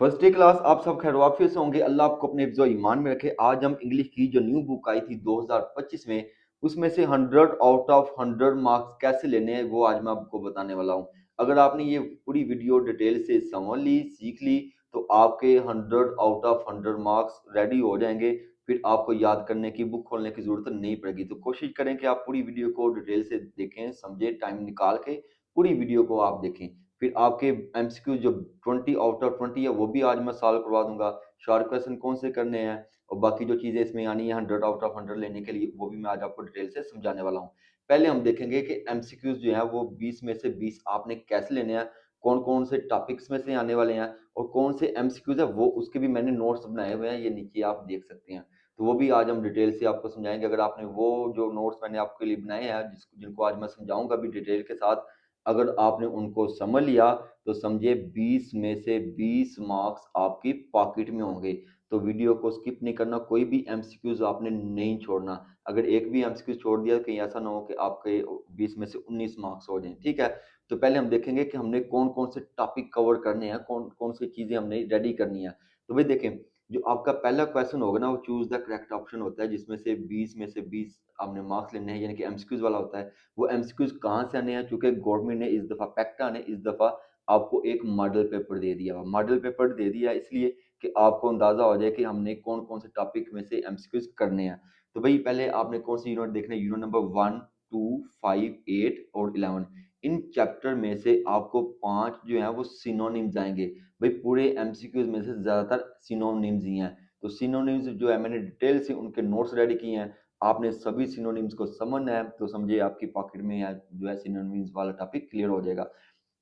First day class आप सब खैरवाफियत से होंगे। अल्लाह आपको अपने हिफ्ज़ ईमान में रखे। आज हम इंग्लिश की जो न्यू बुक आई थी 2025 में, उसमें से 100 आउट ऑफ 100 मार्क्स कैसे लेने हैं वो आज मैं आपको बताने वाला हूँ। अगर आपने ये पूरी वीडियो डिटेल से समझ ली, सीख ली, तो आपके 100 आउट ऑफ 100 मार्क्स रेडी हो जाएंगे। फिर आपको याद करने की, बुक खोलने की जरूरत नहीं पड़ेगी। तो कोशिश करें कि आप पूरी वीडियो को डिटेल से देखें, समझें, टाइम निकाल के पूरी वीडियो को आप देखें। फिर आपके एमसीक्यू जो 20 आउट ऑफ 20 है वो भी आज मैं सॉल्व करवा दूंगा। शॉर्ट क्वेश्चन कौन से करने हैं और बाकी जो चीजें इसमें आनी है 100 आउट ऑफ 100 लेने के लिए, वो भी मैं आज आपको डिटेल से समझाने वाला हूँ। पहले हम देखेंगे कि एमसीक्यूज जो है वो 20 में से 20 आपने कैसे लेने हैं, कौन कौन से टॉपिक्स में से आने वाले हैं और कौन से एमसीक्यूज है वो, उसके भी मैंने नोट्स बनाए हुए हैं, ये नीचे आप देख सकते हैं। तो वो भी आज हम डिटेल से आपको समझाएंगे। अगर आपने वो जो नोट्स मैंने आपके लिए बनाए हैं जिनको आज मैं समझाऊंगा भी डिटेल के साथ, अगर आपने उनको समझ लिया तो समझिए 20 में से 20 मार्क्स आपकी पॉकेट में होंगे। तो वीडियो को स्किप नहीं करना, कोई भी एमसीक्यूज आपने नहीं छोड़ना। अगर एक भी एमसीक्यू छोड़ दिया कहीं ऐसा ना हो कि आपके 20 में से 19 मार्क्स हो जाएं। ठीक है, तो पहले हम देखेंगे कि हमने कौन कौन से टॉपिक कवर करने हैं, कौन कौन सी चीजें हमने रेडी करनी है। तो भाई देखें, जो आपका पहला क्वेश्चन होगा ना वो चूज द करेक्ट ऑप्शन होता है, जिसमें से 20 में से 20 आपने मार्क्स लेने हैं, यानी कि एमसीक्यूज वाला होता है। वो एमसीक्यूज कहाँ से आने हैं, चूंकि गवर्नमेंट ने इस दफा, पैक्टा ने इस दफा आपको एक मॉडल पेपर दे दिया। मॉडल पेपर दे दिया इसलिए कि आपको अंदाजा हो जाए कि हमने कौन कौन से टॉपिक में से एमसीक्यूज करने हैं। तो भाई पहले आपने कौन सी यूनिट देखना है, यूनिट नंबर 1, 2, 5, 8 और 11। इन चैप्टर में से आपको 5 जो है वो सिनोनिम्स आएंगे। भाई पूरे एमसीक्यूज में से ज्यादातर सिनोनिम्स ही हैं। तो सिनोनिम्स जो है मैंने डिटेल से उनके नोट्स रेडी किए हैं। आपने सभी सिनोनिम्स को समझना है, तो समझिए आपकी पॉकेट में या जो है सिनोनिम्स वाला टॉपिक क्लियर हो जाएगा।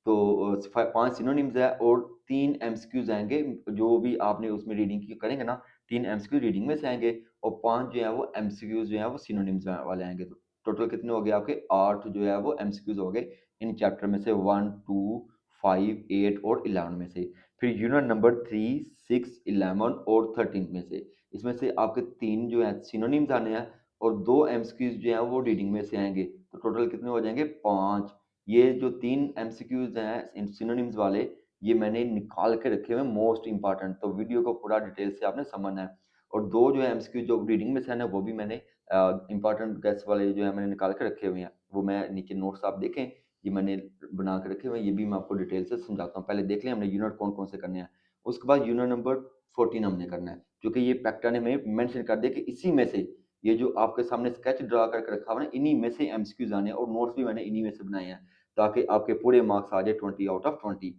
तो 5 सिनोनिम्स है और 3 एमसीक्यूज आएंगे। जो भी आपने उसमें रीडिंग की करेंगे ना, 3 एमसीक्यू रीडिंग में से आएंगे और 5 जो है वो एमसीक्यूज जो है वो सिनोनिम्स वाले आएंगे। तो टोटल कितने हो गए आपके, 8 जो है वो एमसीक्यूज हो गए इन चैप्टर में से 1, 2, 5, 8 और 11 में से। फिर यूनिट नंबर 3, 6, 11 और 13 में से, इसमें से आपके 3 जो है सिनोनिम्स आने हैं और 2 एमसीक्यूज जो है वो रीडिंग में से आएंगे। तो टोटल कितने हो जाएंगे, 5। ये जो 3 एमसीक्यूज हैं सिनोनिम्स वाले, ये मैंने निकाल के रखे हुए हैं मोस्ट इंपॉर्टेंट। तो वीडियो को पूरा डिटेल से आपने समझना है। और 2 जो है एमसीक्यू जो रीडिंग में से है ना, वो भी मैंने इंपॉर्टेंट गैस वाले जो है मैंने निकाल के रखे हुए हैं। वो मैं नीचे नोट्स आप देखें, ये मैंने बना के रखे हुए हैं, ये भी मैं आपको डिटेल से समझाता हूँ। पहले देख लें हमने यूनिट कौन कौन से करने हैं। उसके बाद यूनिट नंबर 14 हमने करना है, क्योंकि ये पैक्टा ने में मेंशन कर दिया कि इसी में से, ये जो आपके सामने स्केच ड्रा करके रखा हुआ है, इन्हीं में से एमसीक्यूज आने हैं और नोट्स भी मैंने इन्हीं में से बनाए हैं, ताकि आपके पूरे मार्क्स आ जाए 20 आउट ऑफ 20।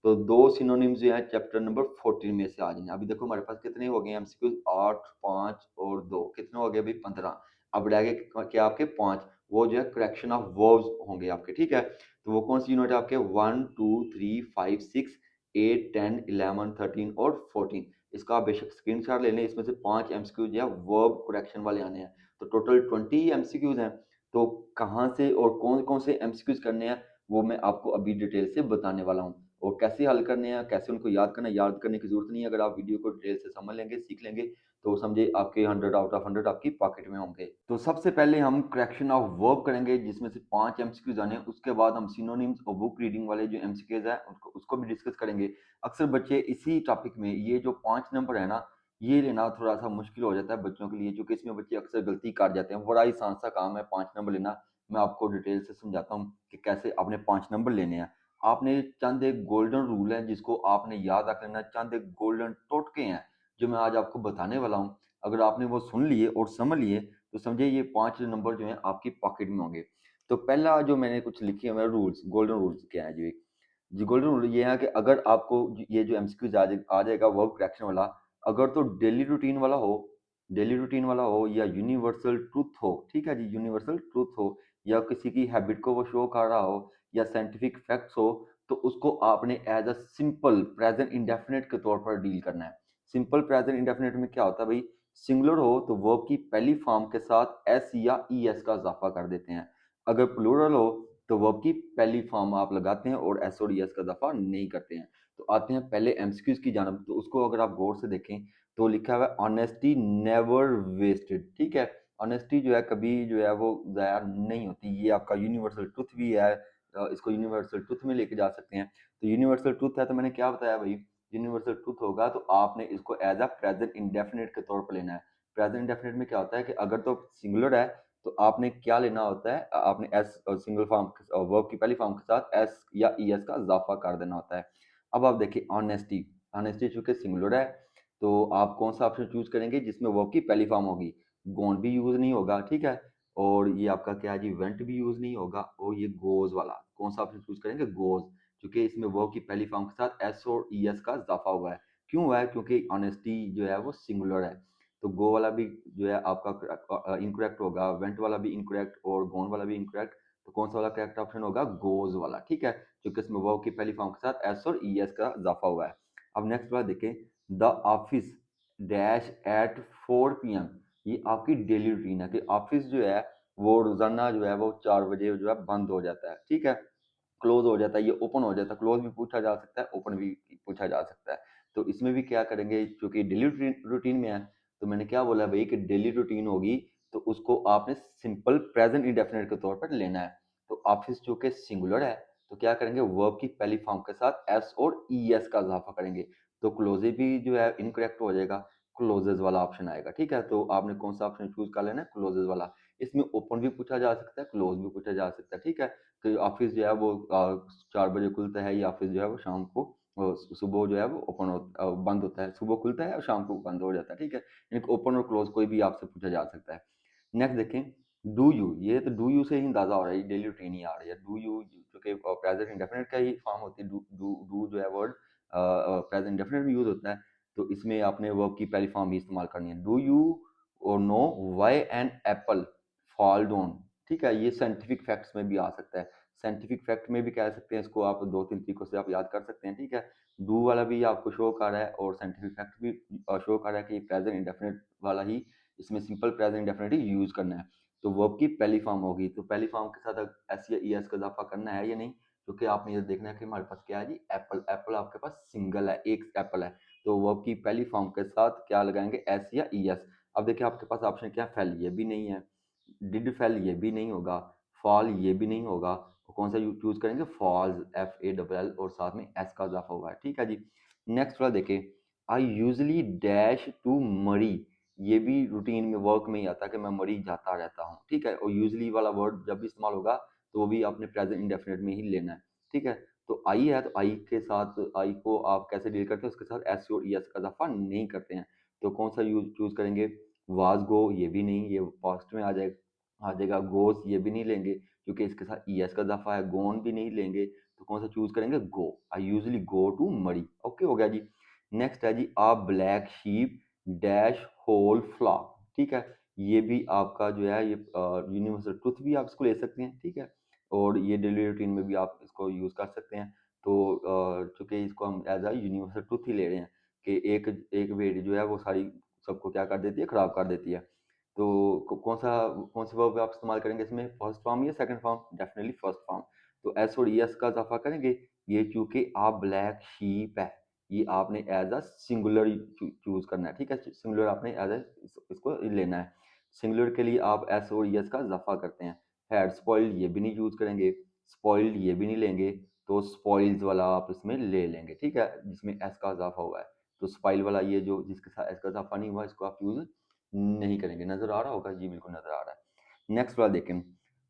तो 2 सिनोनिम्स जो हैं चैप्टर नंबर 14 में से आ जाएंगे। अभी देखो हमारे पास कितने हो गए एमसीक्यूज, 8, 5 और 2, कितने हो गए अभी, 15। अब रह गए क्या आपके 5, वो जो है करेक्शन ऑफ वर्ब्स होंगे आपके। ठीक है, तो वो कौन सी यूनिट है आपके, 1, 2, 3, 5, 6, 8, 10, 11, 13 और 14। इसका आप बेशक स्क्रीनशॉट ले लें। इसमें से 5 एमसीक्यूज जो है वर्ब करेक्शन वाले आने हैं। तो टोटल 20 एमसीक्यूज हैं। तो कहाँ से और कौन कौन से एमसीक्यूज करने हैं वो मैं आपको अभी डिटेल से बताने वाला हूँ। और कैसे हल करने हैं, कैसे उनको याद करना है, याद करने की जरूरत नहीं है। अगर आप वीडियो को डिटेल से समझ लेंगे, सीख लेंगे, तो समझे आपके 100 आउट ऑफ 100 आपकी पॉकेट में होंगे। तो सबसे पहले हम करेक्शन ऑफ वर्ब करेंगे, जिसमें से 5 एमसीक्यूज आने हैं। उसके बाद हम सिनोनिम्स और बुक रीडिंग वाले जो एमसीक्यूज है उसको भी डिस्कस करेंगे। अक्सर बच्चे इसी टॉपिक में ये जो 5 नंबर है ना, ये लेना थोड़ा सा मुश्किल हो जाता है बच्चों के लिए, क्योंकि इसमें बच्चे अक्सर गलती कर जाते हैं। बड़ा ही आसान सा काम है 5 नंबर लेना। मैं आपको डिटेल से समझाता हूँ कि कैसे आपने 5 नंबर लेने हैं। आपने चंद एक गोल्डन रूल है जिसको आपने याद रख लेना, चंद एक गोल्डन टोटके हैं जो मैं आज आपको बताने वाला हूँ। अगर आपने वो सुन लिए और समझ लिए तो समझिए ये 5 नंबर जो हैं आपकी पॉकेट में होंगे। तो पहला जो मैंने कुछ लिखे हुए रूल्स, गोल्डन रूल्स क्या है जी गोल्डन रूल ये है कि अगर आपको ये जो एमसीक्यूज आ जाएगा वर्ब करेक्शन वाला, अगर तो डेली रूटीन वाला हो, डेली रूटीन वाला हो या यूनिवर्सल ट्रूथ हो, ठीक है जी, यूनिवर्सल ट्रूथ हो, या किसी की हैबिट को वो शो कर रहा हो, या साइंटिफिक फैक्ट्स हो, तो उसको आपने as a simple present indefinite के तौर पर डील करना है। सिंपल प्रेजेंट इंडेफिनिट में क्या होता है भाई, सिंगुलर हो तो वर्ब की पहली फॉर्म के साथ एस या ई एस का इजाफा कर देते हैं। अगर प्लूरल हो तो वर्ब की पहली फॉर्म आप लगाते हैं और एस और ई एस का इजाफा नहीं करते हैं। तो आते हैं पहले एमसीक्यूज की जानब। तो उसको अगर आप गौर से देखें तो लिखा हुआ है ऑनेस्टी नेवर वेस्टेड। ठीक है, ऑनेस्टी जो है कभी जो है वो ज़ाया नहीं होती। ये आपका यूनिवर्सल ट्रुथ भी है। इसको यूनिवर्सल ट्रुथ में लेके जा सकते हैं। तो यूनिवर्सल ट्रुथ है तो मैंने क्या बताया भाई, यूनिवर्सल ट्रूथ होगा तो आपने इसको एज अ प्रेजेंट इंडेफिनिट के तौर पर लेना है। प्रेजेंट इंडेफिनिट में क्या होता है कि अगर तो सिंगुलर है तो आपने क्या लेना होता है, आपने एस सिंगल फॉर्म वर्ब की पहली फॉर्म के साथ एस या ई एस का इजाफा कर देना होता है। अब आप देखिए ऑनेस्टी, ऑनेस्टी चूंकि सिंगुलर है तो आप कौन सा ऑप्शन चूज करेंगे जिसमें वर्ब की पहली फॉर्म होगी, गोन भी यूज नहीं होगा, ठीक है, और ये आपका क्या है जी, वेंट भी यूज नहीं होगा, और ये गोज वाला कौन सा ऑप्शन चूज करेंगे, गोज, क्योंकि इसमें वर्ब की पहली फॉर्म के साथ एस और ई एस का इजाफा हुआ है। क्यों हुआ है, क्योंकि ऑनेस्टी जो है वो सिंगुलर है, तो गो वाला भी जो है आपका इनकरेक्ट होगा, वेंट वाला भी इनकरेक्ट और गोन वाला भी इनकरेक्ट, तो कौन सा वाला करेक्ट ऑप्शन होगा, गोज वाला, ठीक है, क्योंकि इसमें वर्ब की पहली फॉर्म के साथ एस और ई एस का इजाफा हुआ है। अब नेक्स्ट वाला देखें, the office dash at 4 PM, ये आपकी डेली रूटीन है कि ऑफिस जो है वो रोजाना जो है वो 4 बजे जो है बंद हो जाता है, ठीक है, क्लोज हो जाता है, ये ओपन हो जाता है, क्लोज भी पूछा जा सकता है, ओपन भी पूछा जा सकता है। तो इसमें भी क्या करेंगे, चूंकि डेली रूटीन में है तो मैंने क्या बोला भाई कि डेली रूटीन होगी तो उसको आपने सिंपल प्रेजेंट इंडेफिनिट के तौर पर लेना है। तो ऑफिस चूंकि सिंगुलर है तो क्या करेंगे, वर्ब की पहली फॉर्म के साथ एस और ई एस का इजाफा करेंगे, तो क्लोजे भी जो है इनकरेक्ट हो जाएगा, क्लोजेज वाला ऑप्शन आएगा, ठीक है, तो आपने कौन सा ऑप्शन चूज कर लेना है, क्लोजेज वाला। इसमें ओपन भी पूछा जा सकता है, क्लोज भी पूछा जा सकता है, ठीक है, तो ऑफिस जो है वो 4 बजे खुलता है, या ऑफिस जो है वो शाम को सुबह जो है वो बंद होता है, सुबह खुलता है और शाम को बंद हो जाता है, ठीक है, यानी ओपन और क्लोज कोई भी आपसे पूछा जा सकता है। नेक्स्ट देखें, डू यू, ये तो डू यू से ही अंदाजा हो रहा है, डेली रूटीन ही आ रही है, डू यू जो कि प्रेजेंट इंडेफिनिट का ही फॉर्म होती है, डू डू डू जो है वर्ड प्रेजेंट इंडेफिनिट में यूज होता है, तो इसमें आपने वर्ब की पहली फॉर्म भी इस्तेमाल करनी है, डू यू और know why an apple fall down, ठीक है, ये साइंटिफिक फैक्ट्स में भी आ सकता है, साइंटिफिक फैक्ट में भी कह सकते हैं इसको, आप 2-3 तरीकों से आप याद कर सकते हैं, ठीक है, डू वाला भी आपको शो कर रहा है और साइंटिफिक फैक्ट भी शो कर रहा है कि प्रेजेंट इंडेफिनिट वाला ही, इसमें सिंपल प्रेजेंट इंडेफिनिट ही यूज करना है, तो वर्ब की पहली फॉर्म होगी, तो पहली फॉर्म के साथ एस या ई एस का इजाफा करना है या नहीं, क्योंकि आपने ये देखना है कि हमारे पास क्या है जी, एप्पल, एप्पल आपके पास सिंगल है, एक एप्पल है, तो वर्ब की पहली फॉर्म के साथ क्या लगाएंगे, एस या ई एस। अब देखिए आपके पास ऑप्शन क्या, फेल, ये भी नहीं है, डिड फेल, ये भी नहीं होगा, फॉल, ये भी नहीं होगा, तो कौन सा चूज करेंगे, falls, F A double L और साथ में एस का इजाफा हुआ है, ठीक है जी। नेक्स्ट वाला देखें, आई यूजली डैश टू मरी, ये भी रूटीन में वर्क में ही आता है कि मैं मरी जाता रहता हूँ, ठीक है, और यूजली वाला वर्ड जब भी इस्तेमाल होगा तो वो भी आपने प्रेजेंट इंडेफिनिट में ही लेना है, ठीक है, तो आई है तो आई के साथ, आई को आप कैसे डील करते हैं, उसके साथ एस और ई एस का इजाफा नहीं करते हैं, तो कौन सा यूज चूज करेंगे, वाज गो, ये भी नहीं, ये पास्ट में आ जाएगा, गोस, ये भी नहीं लेंगे क्योंकि इसके साथ ई एस का इजाफा है, गोन भी नहीं लेंगे, तो कौन सा चूज करेंगे, go, I usually go to Murree, okay हो गया जी। नेक्स्ट है जी, a black sheep dash whole flock, ठीक है, ये भी आपका जो है ये यूनिवर्सल ट्रुथ भी आप इसको ले सकते हैं, ठीक है, और ये डेली रूटीन में भी आप इसको यूज कर सकते हैं, तो चूंकि इसको हम एज अ यूनिवर्सल ट्रुथ ही ले रहे हैं कि एक एक वेट जो है वो सारी सबको क्या कर देती है, खराब कर देती है, तो कौन सा वर्ब आप इस्तेमाल करेंगे इसमें, फर्स्ट फॉर्म या second form, definitely first form, तो एस और ई एस का इजाफा करेंगे, ये चूंकि आप ब्लैक शीप है, ये आपने एज अ सिंगुलर चूज करना है, ठीक है, सिंगुलर आपने एज अ इसको लेना है, सिंगुलर के लिए आप एस और ई एस का इजाफा करते हैं, हैड स्पॉइल्ड, ये भी नहीं यूज करेंगे, स्पॉइल्ड, ये भी नहीं लेंगे, तो स्पॉइल्स वाला आप इसमें ले लेंगे, ठीक है, जिसमें एस का इजाफा हुआ है, तो स्पाइल वाला ये जो जिसके साथ एस का इजाफा नहीं हुआ इसको आप यूज नहीं करेंगे, नजर आ रहा होगा जी, बिल्कुल नजर आ रहा है। नेक्स्ट वाला देखें,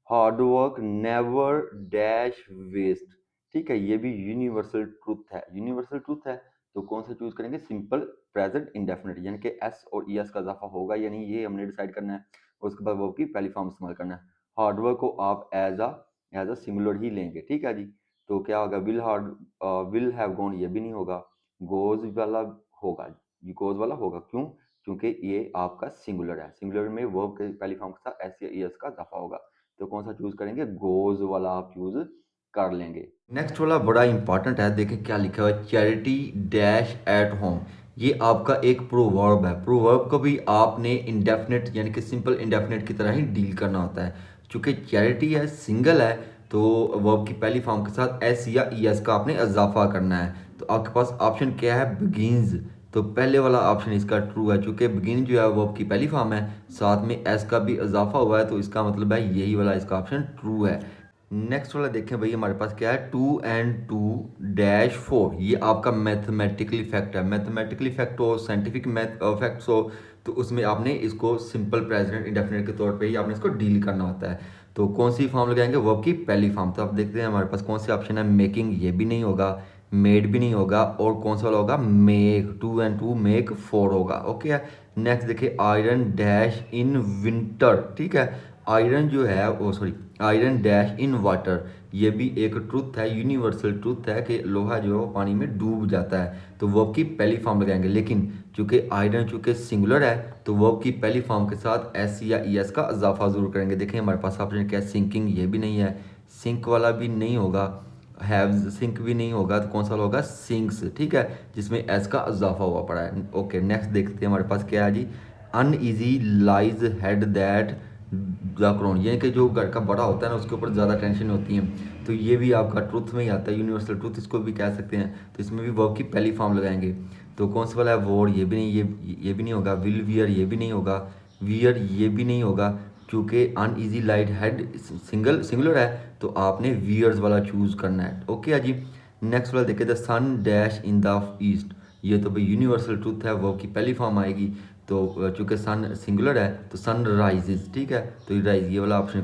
hard work never dash waste, ठीक है, ये भी यूनिवर्सल ट्रूथ है, यूनिवर्सल ट्रूथ है, तो कौन सा चूज करेंगे, सिंपल प्रेजेंट इंडेफिनिट, यानी कि एस और ई एस का इजाफा होगा या नहीं, ये हमने डिसाइड करना है, उसके बाद वर्ब की पहली फॉर्म इस्तेमाल करना है, हार्ड वर्क को आप एज अ सिंगुलर ही लेंगे, ठीक है जी, तो क्या होगा, विल हैव गॉन, ये भी नहीं होगा, गोज वाला होगा, गोज वाला होगा, क्यों, क्योंकि ये आपका सिंगुलर है, सिंगुलर में वर्ब के पहली फॉर्म के साथ एस या ई एस का इजाफा होगा, तो कौन सा चूज करेंगे, गोज वाला आप चूज कर लेंगे। नेक्स्ट वाला बड़ा इंपॉर्टेंट है, देखें क्या लिखा हुआ है, चैरिटी डैश एट होम, ये आपका एक प्रोवर्ब है, प्रोवर्ब को भी आपने इंडेफिनिट यानी कि सिंपल इंडेफिनिट की तरह ही डील करना होता है, चूंकि चैरिटी है, सिंगल है, तो वर्ब की पहली फॉर्म के साथ एस या ई एस का आपने इजाफा करना है, तो आपके पास ऑप्शन क्या है, बिगिंस, तो पहले वाला ऑप्शन इसका ट्रू है, चूंकि बिगिन जो है वर्ब की पहली फॉर्म है, साथ में एस का भी इजाफा हुआ है, तो इसका मतलब है यही वाला इसका ऑप्शन ट्रू है। नेक्स्ट वाला देखें भाई, हमारे पास क्या है, 2 and 2 - 4, ये आपका मैथमेटिकली फैक्ट है। मैथमेटिकली फैक्ट हो, साइंटिफिक मैथ फैक्ट्स हो, तो उसमें आपने इसको सिंपल प्रेजेंट इंडेफिनिट के तौर पे ही आपने इसको डील करना होता है। तो कौन सी फॉर्म लगाएंगे, वर्ब की पहली फॉर्म। तो आप देखते हैं हमारे पास कौन से ऑप्शन है, मेकिंग ये भी नहीं होगा, मेड भी नहीं होगा, और कौन सा वाला होगा, मेक। 2 and 2 - 4 होगा। ओके है। नेक्स्ट देखिए, आयरन डैश इन विंटर, ठीक है। आयरन जो है, oh sorry, iron dash in water, ये भी एक ट्रुथ है, यूनिवर्सल ट्रुथ है कि लोहा जो है वो पानी में डूब जाता है। तो वर्ब की पहली फॉर्म लगाएंगे, लेकिन चूंकि आयरन चूंकि सिंगुलर है तो वर्ब की पहली फॉर्म के साथ एस या ई एस का इजाफा जरूर करेंगे। देखें हमारे पास ऑप्शन क्या है, सिंकिंग ये भी नहीं है, सिंक वाला भी नहीं होगा, हैव सिंक भी नहीं होगा, तो कौन सा होगा, सिंक्स, ठीक है, जिसमें एस का इजाफा हुआ पड़ा है। ओके, नेक्स्ट देखते हैं हमारे पास क्या है जी, uneasy lies head that the crown, यानी कि जो घर का बड़ा होता है ना उसके ऊपर ज़्यादा टेंशन होती है। तो ये भी आपका ट्रुथ में ही आता है, यूनिवर्सल ट्रुथ इसको भी कह सकते हैं। तो इसमें भी वर्ब की पहली फॉर्म लगाएंगे। तो कौन सा वाला है, वोर ये भी नहीं, ये भी नहीं होगा, विल वियर ये भी नहीं होगा, वियर ये भी नहीं होगा, क्योंकि अनईजी लाइट हेड सिंगुलर है तो आपने वियर्स वाला चूज़ करना है। ओके जी। नेक्स्ट वाला देखिए, the sun dash in the east, ये तो भाई यूनिवर्सल ट्रुथ है, वर्ब की पहली फॉर्म आएगी। तो चूंकि सन सिंगुलर है तो सन राइजेज, ठीक है, तो ये राइज ये वाला ऑप्शन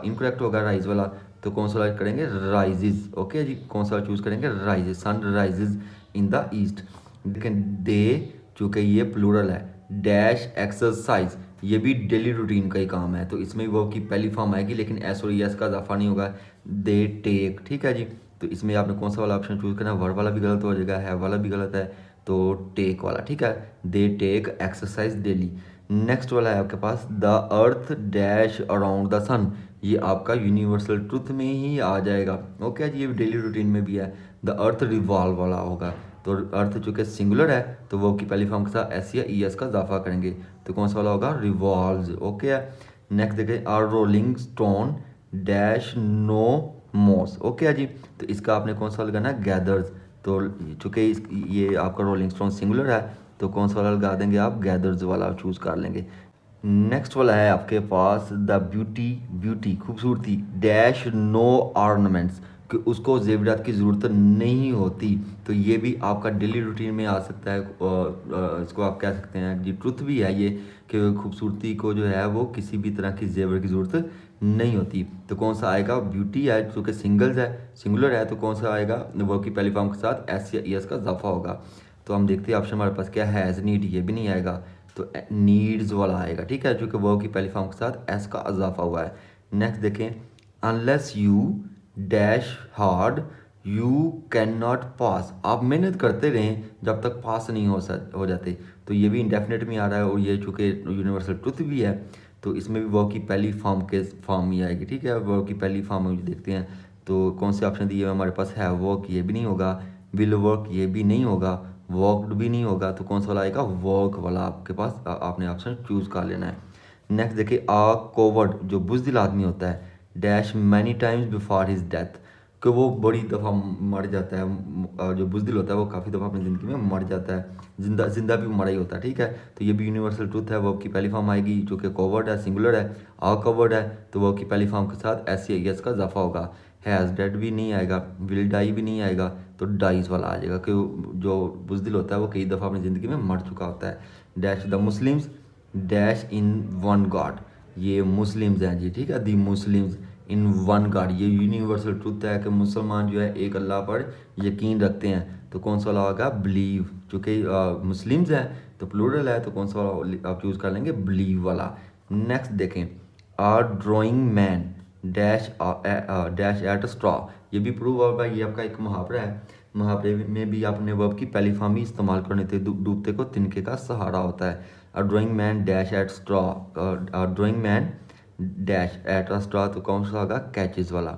इनकरेक्ट होगा, राइज वाला। तो कौन सा करेंगे, राइजेज। ओके जी, कौन सा चूज़ करेंगे, rises, sun rises in the east. लेकिन दे चूँकि ये प्लूरल है, डैश एक्सरसाइज ये भी डेली रूटीन का ही काम है, तो इसमें भी वर्ब की पहली फॉर्म आएगी, लेकिन एस और एस का इजाफा नहीं होगा, दे टेक, ठीक है जी। तो इसमें आपने कौन सा वाला ऑप्शन चूज़ करना है, वर्ब वाला भी गलत हो जाएगा, है वाला भी गलत है, तो टेक वाला, ठीक है, they take exercise daily. Next वाला है आपके पास, the earth dash around the sun, ये आपका यूनिवर्सल ट्रुथ में ही आ जाएगा। ओके जी, ये डेली रूटीन में भी है, द अर्थ रिवॉल्व वाला होगा। तो अर्थ चूँकि सिंगुलर है तो वो की पहली फॉर्म के साथ एस या ई एस का इजाफा करेंगे, तो कौन सा वाला होगा, रिवॉल्व्स। ओके है। नेक्स्ट देखें, a rolling stone dash no moss, okay है जी। तो इसका आपने कौन सा लगाना है, गैदर्स। तो चूँकि ये आपका रोलिंग स्टोन सिंगुलर है तो कौन सा वाला लगा देंगे आप, गैदर्स वाला चूज़ कर लेंगे। नेक्स्ट वाला है आपके पास, द ब्यूटी, ब्यूटी खूबसूरती, डैश नो ऑर्नामेंट्स, कि उसको जेवरात की ज़रूरत नहीं होती। तो ये भी आपका डेली रूटीन में आ सकता है, इसको आप कह सकते हैं जी ट्रुथ भी है ये, कि खूबसूरती को जो है वो किसी भी तरह की जेवर की ज़रूरत नहीं होती। तो कौन सा आएगा, ब्यूटी है, क्योंकि सिंगल्स है, सिंगुलर है, तो कौन सा आएगा, वर्ब की पहली फॉर्म के साथ एस या ई एस का इजाफा होगा। तो हम देखते हैं ऑप्शन हमारे पास क्या है, हैज़ नीड ये भी नहीं आएगा, तो नीड्स वाला आएगा, ठीक है, क्योंकि वर्ब की पहली फॉर्म के साथ एस का इजाफा हुआ है। नेक्स्ट देखें, unless you dash hard you can not pass, आप मेहनत करते रहें जब तक पास नहीं हो जाते। तो ये भी इंडेफिनेट में आ रहा है, और ये चूँकि यूनिवर्सल ट्रुथ भी है तो इसमें भी वर्ब की पहली फॉर्म ही आएगी, ठीक है। वर्ब की पहली फॉर्म में देखते हैं तो कौन से ऑप्शन दिए हुए हमारे पास है, वर्क ये भी नहीं होगा, विल वर्क ये भी नहीं होगा, वर्कड भी नहीं होगा, तो कौन सा वाला आएगा, वर्क वाला आपके पास आपने ऑप्शन चूज़ कर लेना है। नेक्स्ट देखिए, आ कोवर्ड जो बुज़दिल आदमी होता है, dash many times before his death, कि वो बड़ी दफ़ा मर जाता है, जो बुज़दिल होता है वो काफ़ी दफ़ा अपनी ज़िंदगी में मर जाता है, जिंदा भी मरा ही होता है, ठीक है। तो ये भी यूनिवर्सल ट्रुथ है, वर्ब की पहली फॉर्म आएगी, जो कि कोवर्ड है, सिंगुलर है, आ कवर्ड है, तो वर्ब की पहली फॉर्म के साथ एस या एस का इजाफा होगा। हैज़ डेड भी नहीं आएगा, विल डाई भी नहीं आएगा, तो डाइज वाला आ जाएगा, कि जो बुज़दिल होता है वो कई दफ़ा अपनी ज़िंदगी में मर चुका होता है। Dash the Muslims dash in one God, ये मुस्लिम्स हैं जी, ठीक है, दी मुस्लिम्स इन वन गॉड, ये यूनिवर्सल ट्रुथ है कि मुसलमान जो है एक अल्लाह पर यकीन रखते हैं। तो कौन सा वाला होगा, बिलीव, चूँकि मुस्लिम्स हैं तो प्लूरल है, तो कौन सा वाला आप चूज़ कर लेंगे, बिलीव वाला। नेक्स्ट देखें, a drowning man dash at straw, ये भी प्रूव वर्ब है, ये आपका एक मुहावरा है, मुहावरे में भी आपने वर्ब की पहली फॉर्म ही इस्तेमाल करनी थी, डूबते को तिनके का सहारा होता है। A drowning man dash at straw, drowning man dash at a straw, तो कौन सा होगा, कैचेस वाला।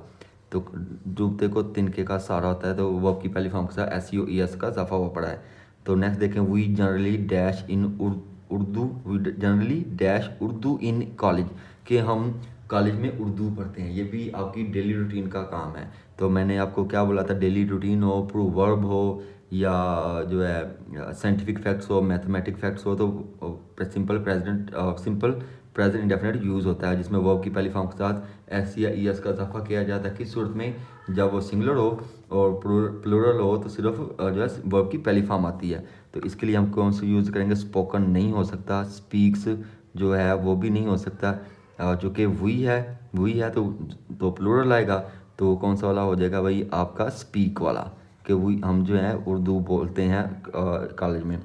तो डूबते को तिनके का सहारा होता है, तो वर्ब की पहली फॉर्म के साथ एस यू ई एस का इजाफा हुआ पड़ा है। तो नेक्स्ट देखें, we generally dash in Urdu, we generally dash Urdu in college, कि हम कॉलेज में उर्दू पढ़ते हैं, ये भी आपकी डेली रूटीन का काम है। तो मैंने आपको क्या बोला था, डेली रूटीन हो, प्रूव वर्ब हो, या जो है साइंटिफिक फैक्ट्स हो, मैथमेटिक फैक्ट्स हो, तो सिंपल प्रेजेंट इंडेफिनिट यूज़ होता है, जिसमें वर्ब की पहली फॉर्म के साथ एस या ई एस का इजाफा किया जाता है। किस सूरत में? जब वो सिंगुलर हो और प्लूरल हो तो सिर्फ जो है वर्ब की पहली फॉर्म आती है। तो इसके लिए हम कौन सा यूज़ करेंगे? स्पोकन नहीं हो सकता, स्पीक्स जो है वो भी नहीं हो सकता। चूँकि वही है तो प्लूरल आएगा, तो कौन सा वाला हो जाएगा भाई? आपका स्पीक वाला, कि वही हम जो है उर्दू बोलते हैं कॉलेज में।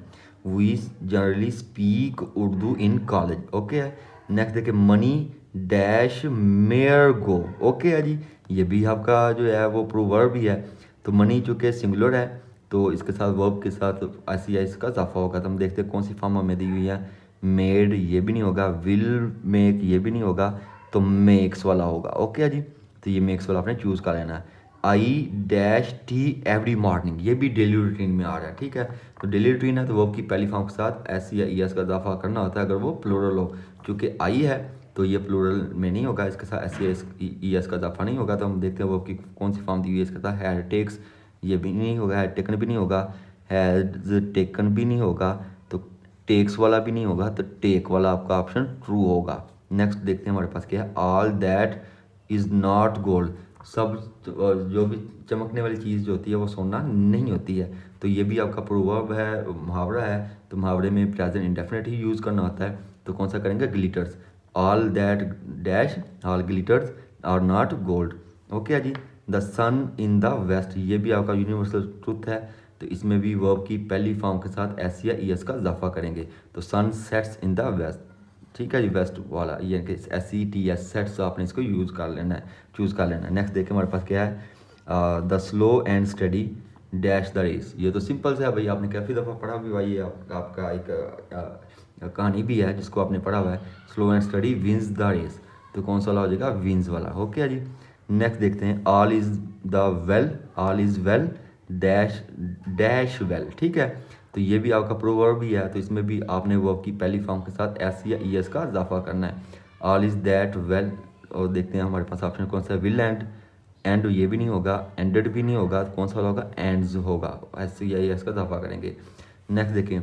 We generally speak Urdu in college. Okay है। नेक्स्ट देखिए, money dash mayor go. Okay है जी, ये भी आपका जो है वो प्रोवर्ब भी है। तो मनी चूँकि सिंगुलर है तो इसके साथ वर्ब के साथ ऐसी या इसका इजाफा होगा। तो हम देखते हैं कौन सी फॉर्म हमें दी हुई है। मेड ये भी नहीं होगा, विल मेक ये भी नहीं होगा, तो मेक्स वाला होगा। ओके है जी, तो ये मेक्स वाला आपने चूज़ कर लेना है। I dash T every morning, ये भी डेली रूटीन में आ रहा है। ठीक है, तो डेली रूटीन है तो वर्ब की पहली फॉर्म के साथ एस या ई एस का इजाफा करना होता है अगर वो प्लूरल हो। चूँकि आई है तो ये प्लूरल में नहीं होगा, इसके साथ एस या ई एस का इजाफा नहीं होगा। तो हम देखते हैं वर्ब की कौन सी फॉर्म दी हुई है इसके साथ। हैड टेक्स ये भी नहीं होगा, हैड टेकन भी नहीं होगा, हैज टेकन भी नहीं होगा, तो टेक्स वाला भी नहीं होगा, तो टेक वाला आपका ऑप्शन ट्रू होगा। नेक्स्ट देखते हैं हमारे पास क्या है। All that is not gold, सब जो भी चमकने वाली चीज़ जो होती है वो सोना नहीं होती है। तो ये भी आपका प्रोवर्ब है, मुहावरा है। तो मुहावरे में प्रेजेंट इंडेफिनिट ही यूज़ करना होता है। तो कौन सा करेंगे? Glitters. All that dash all glitters are not gold. Okay है जी। The sun in the west, ये भी आपका यूनिवर्सल ट्रुथ है। तो इसमें भी वर्ब की पहली फॉर्म के साथ एस या ई एस का इजाफा करेंगे। तो sun sets in the west. ठीक है जी, वेस्ट वाला ये कि S E T S sets, आपने इसको यूज़ कर लेना है, चूज़ कर लेना है। नेक्स्ट देखें हमारे पास क्या है। The slow and study dash the race, ये तो सिंपल से है भाई, आपने काफ़ी दफ़ा पढ़ा भी हुआ। ये आपका एक कहानी भी है जिसको आपने पढ़ा हुआ है। Slow and study wins the race, तो कौन सा वाला हो जाएगा? विंस वाला। ओके जी। नेक्स्ट देखते हैं। All is all is well dash dash well. ठीक है, तो ये भी आपका प्रोवर्ब भी है। तो इसमें भी आपने वर्ब की पहली फॉर्म के साथ एस या ई एस का इजाफा करना है। ऑल इज़ दैट वेल, और देखते हैं हमारे पास ऑप्शन कौन सा है। विल एंड ये भी नहीं होगा, एंडेड भी नहीं होगा, तो कौन सा वाला होगा? एंड्स होगा। एस या ई एस का इजाफा करेंगे। नेक्स्ट देखिए,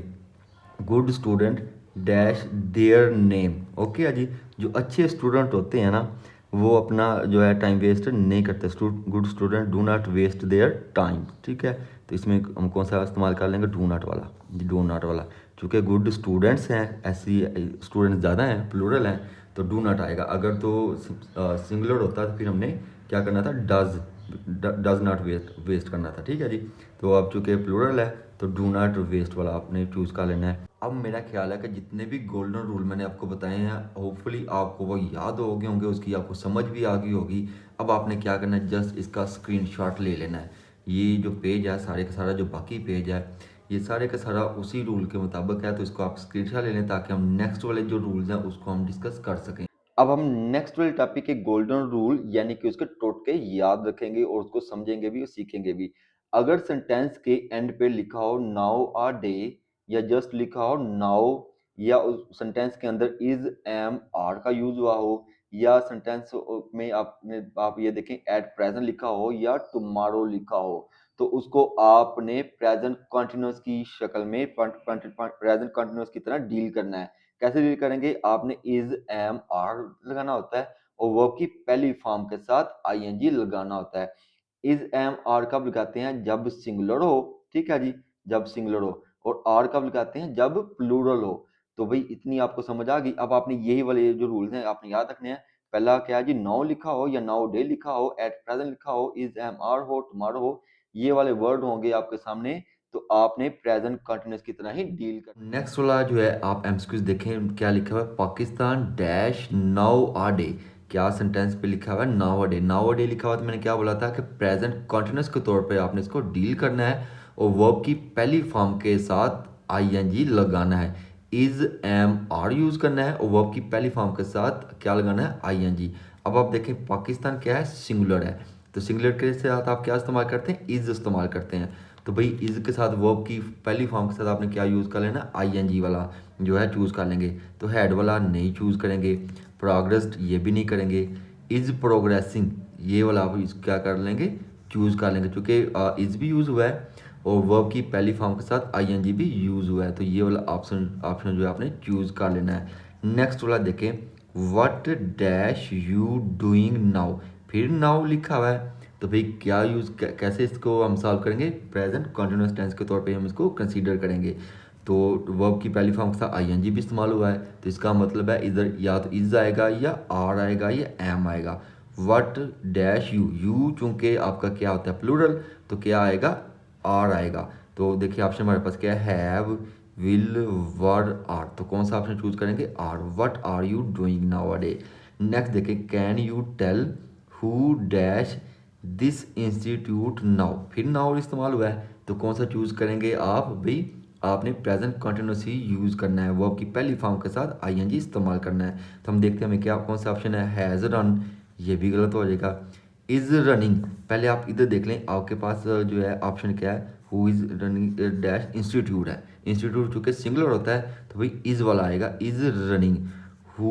good student dash their name. Okay जी, जो अच्छे स्टूडेंट होते हैं ना वो अपना जो है टाइम वेस्ट नहीं करते। Good student do not waste their time. ठीक है, तो इसमें हम कौन सा इस्तेमाल कर लेंगे? डू नॉट वाला। डू नॉट वाला, चूँकि गुड स्टूडेंट्स हैं, ऐसी स्टूडेंट्स ज़्यादा हैं, प्लूरल हैं, तो डू नॉट आएगा। अगर तो सिंगुलर होता तो फिर हमने क्या करना था? डज नॉट वेस्ट करना था। ठीक है जी, तो अब चूँकि प्लूरल है तो डू नॉट वेस्ट वाला आपने चूज़ कर लेना है। अब मेरा ख्याल है कि जितने भी गोल्डन रूल मैंने आपको बताए हैं होपफुली आपको वो याद हो गए होंगे, उसकी आपको समझ भी आ गई होगी। अब आपने क्या करना है? जस्ट इसका स्क्रीनशॉट ले लेना है। ये जो पेज है सारे का सारा, जो बाकी पेज है ये सारे का सारा उसी रूल के मुताबिक है। तो इसको आप स्क्रीनशॉट ले लें ताकि हम नेक्स्ट वाले जो रूल्स हैं उसको हम डिस्कस कर सकें। अब हम नेक्स्ट वाले टॉपिक के गोल्डन रूल यानी कि उसके टोटके याद रखेंगे और उसको समझेंगे भी और सीखेंगे भी। अगर सेंटेंस के एंड पे लिखा हो नाउ आ डे, या जस्ट लिखा हो नाउ, या उस सेंटेंस के अंदर इज एम आर का यूज हुआ हो, या सेंटेंस में आप ये देखें एट प्रेजेंट लिखा हो या टुमारो लिखा हो, तो उसको आपने प्रेजेंट कंटिन्यूअस की शक्ल में प्रेजेंट कंटिन्यूअस की तरह डील करना है। कैसे डील करेंगे? आपने इज एम आर लगाना होता है और वर्ब की पहली फॉर्म के साथ आईएनजी लगाना होता है। इज एम आर कब लगाते हैं? जब सिंगुलर हो। ठीक है जी, जब सिंगुलर हो। और आर कब लगाते हैं? जब प्लूरल हो। तो भाई इतनी आपको समझ आ गई। अब आपने यही वाले जो रूल्स हैं आपने याद रखने हैं। पहला क्या है जी? नाउ लिखा हो या नाउ डे लिखा हो, एट प्रेजेंट लिखा हो, इज एम आर हो, टुमारो हो, ये वाले वर्ड होंगे आपके सामने, तो आपने प्रेजेंट कंटिन्यूअस की तरह ही डील कर। नेक्स्ट वाला जो है आप एमसीक्यूज देखें क्या लिखा हुआ है। पाकिस्तान डैश नाउ आ डे, क्या सेंटेंस पे लिखा हुआ है? Now a day. Now a day लिखा हुआ तो मैंने क्या बोला था कि प्रेजेंट कंटिन्यूअस के तौर पे आपने इसको डील करना है और वर्ब की पहली फॉर्म के साथ आईएनजी लगाना है। इज एम आर यूज करना है और वर्ब की पहली फॉर्म के साथ क्या लगाना है? आईएनजी। अब आप देखें पाकिस्तान क्या है? सिंगुलर है, तो सिंगुलर के साथ आप क्या इस्तेमाल करते हैं? इज इस्तेमाल करते हैं। तो भाई इज के साथ वर्ब की पहली फॉर्म के साथ आपने क्या यूज़ कर लेना? आईएनजी वाला जो है चूज़ कर लेंगे। तो हेड वाला नहीं चूज़ करेंगे, प्रोग्रेस्ड ये भी नहीं करेंगे, इज प्रोग्रेसिंग ये वाला आप क्या कर लेंगे? चूज़ कर लेंगे, क्योंकि इज भी यूज़ हुआ है और वर्ब की पहली फॉर्म के साथ आईएनजी भी यूज़ हुआ है। तो ये वाला ऑप्शन जो है आपने चूज़ कर लेना है। नेक्स्ट वाला देखें, what dash you doing now, फिर नाउ लिखा हुआ है, तो भाई क्या यूज़ कैसे इसको हम सॉल्व करेंगे, प्रेजेंट कॉन्टिन्यूस टेंस के तौर पे हम इसको कंसीडर करेंगे। तो वर्ब की पहली फॉर्म के साथ आईएनजी भी इस्तेमाल हुआ है, तो इसका मतलब है इधर या तो इज आएगा या आर आएगा या एम आएगा। व्हाट डैश यू, यू चूंकि आपका क्या होता है प्लूरल, तो क्या आएगा, आर आएगा। तो देखिए ऑप्शन हमारे पास क्या है, हैव, विल, वर, आर, तो कौन सा ऑप्शन चूज करेंगे, are. What are you doing now a day. Next देखें, can you tell who dash this institute now, फिर नाउ इस्तेमाल हुआ है, तो कौन सा चूज करेंगे आप, भाई आपने प्रेजेंट कंटिन्यूस ही यूज़ करना है, वर्ब की पहली फॉर्म के साथ आईएनजी इस्तेमाल करना है। तो हम देखते हैं हमें क्या कौन सा ऑप्शन है, हैज़ रन, ये भी गलत हो जाएगा। इज़ रनिंग, पहले आप इधर देख लें आपके पास जो है ऑप्शन क्या है, who is running dash institute है, इंस्टीट्यूट चूँकि सिंगुलर होता है तो भाई इज़ वाला आएगा, इज़ रनिंग। हु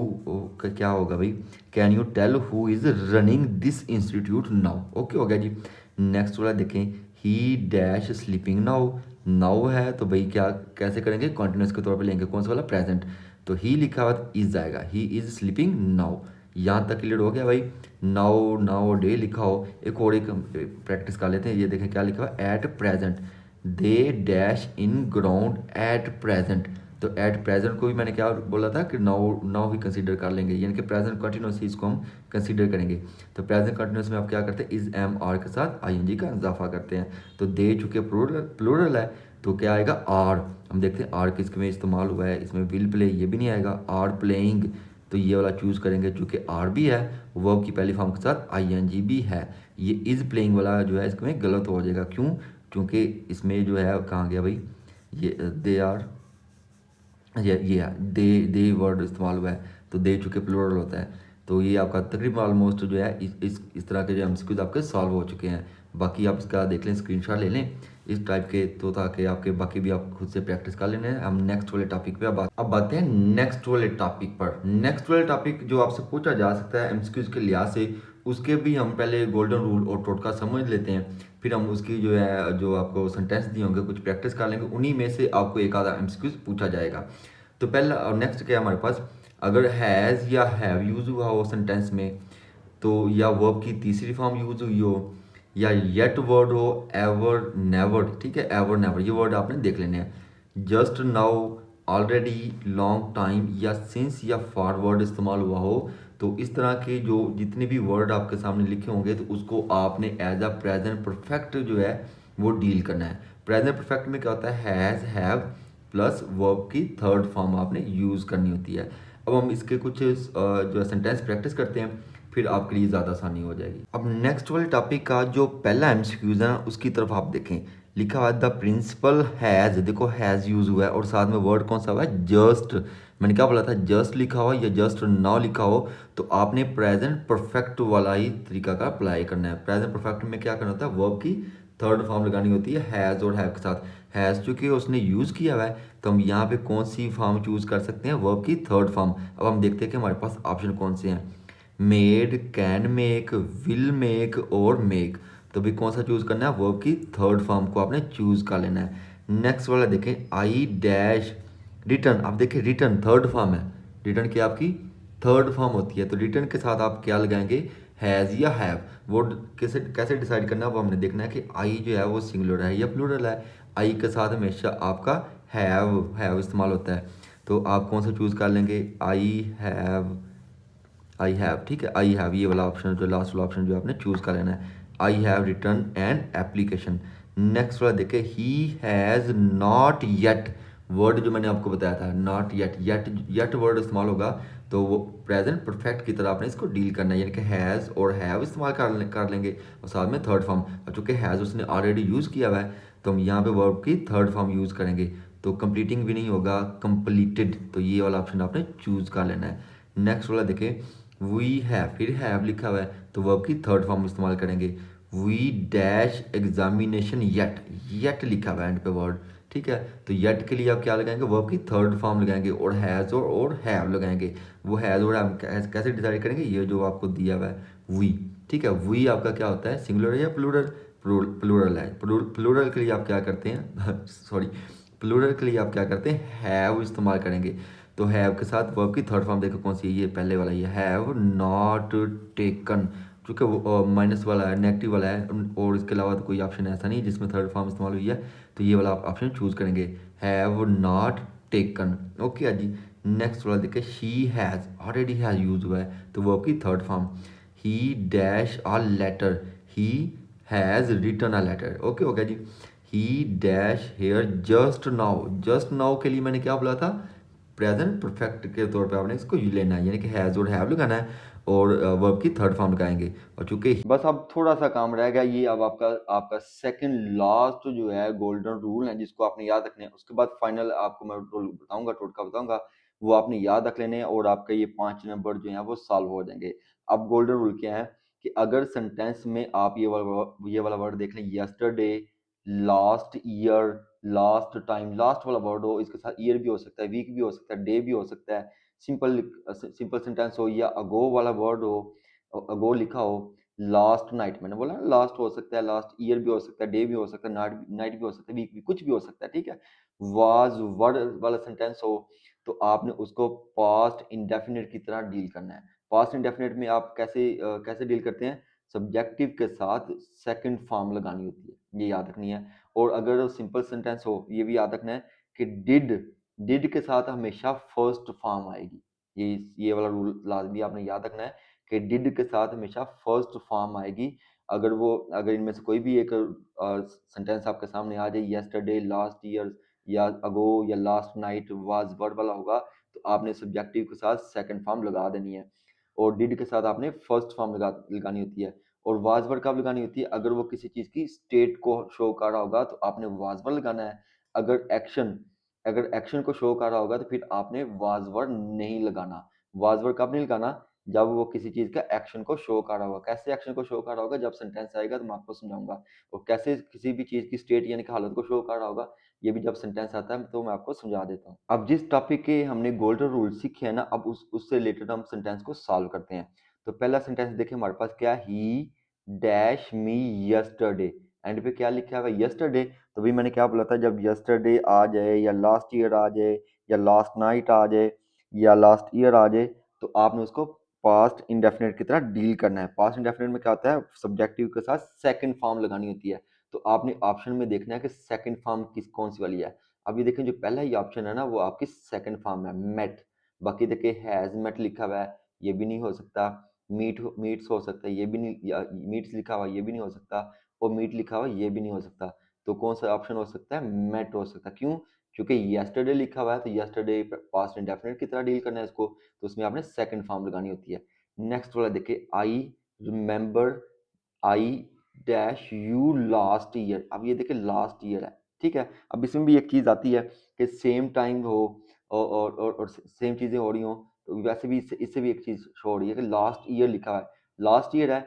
का क्या होगा भाई, can you tell who is running this institute now, okay हो गया जी। नेक्स्ट वाला देखें, he dash sleeping now, now है तो भाई क्या कैसे करेंगे, कॉन्टिन्यूस के तौर पे लेंगे, कौन सा वाला, प्रेजेंट, तो ही लिखा हुआ इज आएगा, ही इज स्लीपिंग नाउ। यहाँ तक क्लियर हो गया भाई। नाउ, नाउ डे लिखा हो, एक और एक प्रैक्टिस कर लेते हैं, ये देखें क्या लिखा हुआ, at present, they dash in ground at present, तो एट प्रेजेंट को भी मैंने क्या बोला था कि नाउ, नाउ ही कंसीडर कर लेंगे, यानी कि प्रेजेंट कंटिन्यूस ही इसको हम कंसीडर करेंगे। तो प्रेजेंट कंटिन्यूस में आप क्या करते हैं, इज एम आर के साथ आईएनजी का इजाफा करते हैं, तो दे चूँकि प्लूरल है तो क्या आएगा, आर। हम देखते हैं आर किसके में इस्तेमाल हुआ है, इसमें विल प्ले, ये भी नहीं आएगा, आर प्लेइंग, तो ये वाला चूज़ करेंगे चूँकि आर भी है, वर्ब की पहली फॉर्म के साथ आईएनजी भी है। ये इज प्लेइंग वाला जो है इसमें गलत हो जाएगा, क्यों, क्योंकि इसमें जो है कहाँ गया भाई, ये दे आर, ये दे वर्ड इस्तेमाल हुआ है, तो दे चूँकि प्लूरल होता है, तो ये आपका तकरीबन ऑलमोस्ट जो है इस तरह के जो एमसीक्यूज आपके सॉल्व हो चुके हैं। बाकी आप इसका देख लें, स्क्रीनशॉट ले लें इस टाइप के, तो ताकि आपके बाकी भी आप खुद से प्रैक्टिस कर लेने हैं। हम नेक्स्ट वाले टॉपिक पे अब आते हैं नेक्स्ट वाले टॉपिक पर। नेक्स्ट वाले टॉपिक जो आपसे पूछा जा सकता है एमसीक्यूज के लिहाज से, उसके भी हम पहले गोल्डन रूल और टोटका समझ लेते हैं, फिर हम उसकी जो है जो आपको सेंटेंस दिए होंगे कुछ प्रैक्टिस कर लेंगे, उन्हीं में से आपको एक आधा एमसीक्यूज पूछा जाएगा। तो पहला और नेक्स्ट क्या है हमारे पास, अगर हैज़ या हैव यूज़ हुआ हो सेंटेंस में, तो या वर्ब की तीसरी फॉर्म यूज़ हुई हो, या येट वर्ड हो, एवर, नेवर, ठीक है, एवर नेवर ये वर्ड आपने देख लेने हैं। Just now, already, long time या सिंस या फॉरवर्ड इस्तेमाल हुआ हो, तो इस तरह के जो जितने भी वर्ड आपके सामने लिखे होंगे तो उसको आपने एज अ प्रेजेंट परफेक्ट जो है वो डील करना है। प्रेजेंट परफेक्ट में क्या होता है, हैज़, हैव प्लस वर्ब की थर्ड फॉर्म आपने यूज़ करनी होती है। अब हम इसके कुछ जो है सेंटेंस प्रैक्टिस करते हैं, फिर आपके लिए ज़्यादा आसानी हो जाएगी। अब नेक्स्ट वाले टॉपिक का जो पहला एमसीक्यूज है ना, उसकी तरफ आप देखें, लिखा हुआ है द प्रिंसिपल हैज़, देखो हैज़ यूज़ हुआ है और साथ में वर्ड कौन सा हुआ है, जस्ट। मैंने क्या बोला था, जस्ट लिखा हो या जस्ट नाउ लिखा हो तो आपने प्रेजेंट परफेक्ट वाला ही तरीका का अप्लाई करना है। प्रेजेंट परफेक्ट में क्या करना होता है, वर्ब की थर्ड फॉर्म लगानी होती है हैज़ और हैव के साथ। हैज़ चूँकि उसने यूज़ किया हुआ है तो हम यहाँ पे कौन सी फॉर्म चूज़ कर सकते हैं, वर्ब की थर्ड फॉर्म। अब हम देखते हैं कि हमारे पास ऑप्शन कौन से हैं, made, can make, will make और मेक, तो भी कौन सा चूज़ करना है, वर्ब की थर्ड फॉर्म को आपने चूज़ कर लेना है। नेक्स्ट वाला देखें, आई डैश रिटर्न, आप देखें रिटर्न थर्ड फॉर्म है, रिटर्न की आपकी थर्ड फॉर्म होती है, तो रिटर्न के साथ आप क्या लगाएंगे, हैज़ या हैव। वो कैसे कैसे डिसाइड करना है, वो हमने देखना है कि आई जो है वो सिंगुलर है या प्लूरल है। आई के साथ हमेशा आपका हैव इस्तेमाल होता है, तो आप कौन सा चूज़ कर लेंगे, आई हैव, ठीक है, आई हैव ये वाला ऑप्शन जो लास्ट वाला ऑप्शन जो आपने चूज़ कर लेना है, I have return an application. Next वाला देखिए, he has not yet, word जो मैंने आपको बताया था नॉट येट, येट वर्ड इस्तेमाल होगा तो वो प्रेजेंट परफेक्ट की तरह आपने इसको डील करना है, यानी कि हैज़ और हैव इस्तेमाल कर लेंगे और साथ में थर्ड फॉर्म। और चूँकि हैज़ उसने ऑलरेडी यूज़ किया हुआ है तो हम यहाँ पे वर्ब की थर्ड फॉर्म यूज़ करेंगे, तो कंप्लीटिंग भी नहीं होगा, कंप्लीटेड, तो ये वाला ऑप्शन आपने चूज़ कर लेना है। नेक्स्ट वाला देखें, वी हैव, फिर हैव लिखा हुआ है तो वर्ब की थर्ड फॉर्म इस्तेमाल करेंगे। वी डैश एग्जामिनेशन येट लिखा हुआ है एंड पे वर्ड, ठीक है, तो येट के लिए आप क्या लगाएंगे, वर्ब की थर्ड फॉर्म लगाएंगे और हैज़ और हैव लगाएंगे। वो हैज़ और हैव कैसे डिसाइड करेंगे, ये जो आपको दिया हुआ है वी, ठीक है, वी आपका क्या होता है, सिंगुलर या प्लूरल, प्लूरल है। प्लूरल के लिए आप क्या करते हैं सॉरी प्लूरल के लिए आप क्या करते हैं, हैव इस्तेमाल करेंगे। तो हैव के साथ वर्ब की थर्ड फॉर्म देखो कौन सी है, ये पहले वाला, ये हैव नॉट टेकन, क्योंकि वो माइनस वाला है, नेगेटिव वाला है, और इसके अलावा तो कोई ऑप्शन ऐसा नहीं है जिसमें थर्ड फॉर्म इस्तेमाल हुई है, तो ये वाला आप ऑप्शन चूज़ करेंगे, हैव नॉट टेकन। ओके जी। नेक्स्ट वाला देखिए, she has, already has use हुआ है, तो वर्ब की third form, he dash a letter, he has written a letter. Okay हो गया जी। He dash here just now, just now के लिए मैंने क्या बोला था, प्रेजेंट परफेक्ट के तौर पे आपने इसको लेना है, यानी कि हैज़ और हैव लगाना है, और वर्ब की थर्ड फॉर्म लगाएंगे। और चूंकि बस अब थोड़ा सा काम रह गया, ये अब आपका आपका सेकंड लास्ट जो है गोल्डन रूल है जिसको आपने याद रखना है, उसके बाद फाइनल आपको मैं रूल बताऊंगा, टोटका बताऊंगा, वो आपने याद रख लेने हैं, और आपका ये 5 नंबर जो है वो सॉल्व हो जाएंगे। अब गोल्डन रूल क्या है कि अगर सेंटेंस में आप ये वाला वर्ड देख लें, yesterday, last year, last time, last वाला वर्ड हो, इसके साथ ईयर भी हो सकता है, वीक भी हो सकता है, डे भी हो सकता है, सिंपल सिंपल सेंटेंस हो, या अगो वाला वर्ड हो, अगो लिखा हो, लास्ट नाइट, मैंने बोला ना लास्ट हो सकता है, लास्ट ईयर भी हो सकता है, डे भी हो सकता है, नाइट भी हो सकता है, वीक भी, कुछ भी हो सकता है, ठीक है। वाज वर्ड वाला सेंटेंस हो तो आपने उसको पास्ट इंडेफिनिट की तरह डील करना है। पास्ट इंडेफिनिट में आप कैसे डील करते हैं, सब्जेक्टिव के साथ सेकंड फॉर्म लगानी होती है, ये याद रखनी है। और अगर सिंपल सेंटेंस हो, ये भी याद रखना है कि डिड के साथ हमेशा फर्स्ट फॉर्म आएगी, ये वाला रूल लाजमी आपने याद रखना है कि डिड के साथ हमेशा फर्स्ट फॉर्म आएगी। अगर इनमें से कोई भी एक सेंटेंस आपके सामने आ जाए, यस्टरडे, लास्ट ईयर, या अगो, या लास्ट नाइट, वाज वर्ड वाला होगा, तो आपने सब्जेक्टिव के साथ सेकंड फॉर्म लगा देनी है, और डिड के साथ आपने फर्स्ट फॉर्म लगानी होती है। और वाज वर्ड कब लगानी होती है, अगर वो किसी चीज की स्टेट को शो कर रहा होगा तो आपने वाज वर्ड लगाना है। अगर एक्शन अगर एक्शन को शो कर रहा होगा तो फिर आपने वाज वर्ड नहीं लगाना। वाज वर्ड कब नहीं लगाना, जब वो किसी चीज का एक्शन को शो कर रहा होगा। कैसे एक्शन को शो कर रहा होगा, जब सेंटेंस आएगा तो मैं आपको समझाऊंगा। और कैसे किसी भी चीज की स्टेट यानी कि हालत को शो कर रहा होगा, ये भी जब सेंटेंस आता है तो मैं आपको समझा देता हूँ। अब जिस टॉपिक के हमने गोल्डन रूल सीखे हैं ना, अब उससे रिलेटेड हम सेंटेंस को सॉल्व करते हैं। तो पहला सेंटेंस देखिए हमारे पास क्या, ही डैश मी यस्टरडे, एंड पे क्या लिखा हुआ है, यस्टरडे। तो भी मैंने क्या बोला था, जब यस्टरडे आ जाए, या लास्ट ईयर आ जाए, या लास्ट नाइट आ जाए, या लास्ट ईयर आ जाए, तो आपने उसको पास्ट इंडेफिनिट की तरह डील करना है। पास्ट इंडेफिनिट में क्या होता है, सब्जेक्टिव के साथ सेकंड फॉर्म लगानी होती है। तो आपने ऑप्शन में देखना है कि सेकंड फॉर्म कौन सी वाली है। अब ये देखें, जो पहला ही ऑप्शन है ना, वो आपकी सेकंड फॉर्म है, मेट। बाकी देखिए हैज मेट लिखा हुआ है, ये भी नहीं हो सकता। मीट्स हो सकता है, ये भी नहीं, या मीट्स लिखा हुआ है, ये भी नहीं हो सकता। और मीट लिखा हुआ है, ये भी नहीं हो सकता। तो कौन सा ऑप्शन हो सकता है, मेट हो सकता है। क्यों? क्योंकि यस्टरडे लिखा हुआ है, तो यस्टरडे पास्ट इंडेफिनिट की तरह डील करना है इसको, तो उसमें आपने सेकंड फॉर्म लगानी होती है। नेक्स्ट वाला देखिए, I remember, I dash you last year. अब ये देखिए लास्ट ईयर है, ठीक है। अब इसमें भी एक चीज आती है कि सेम टाइम हो, और सेम चीजें हो रही हो, तो वैसे भी इससे भी एक चीज शो हो रही है कि लास्ट ईयर लिखा हुआ है, लास्ट ईयर है,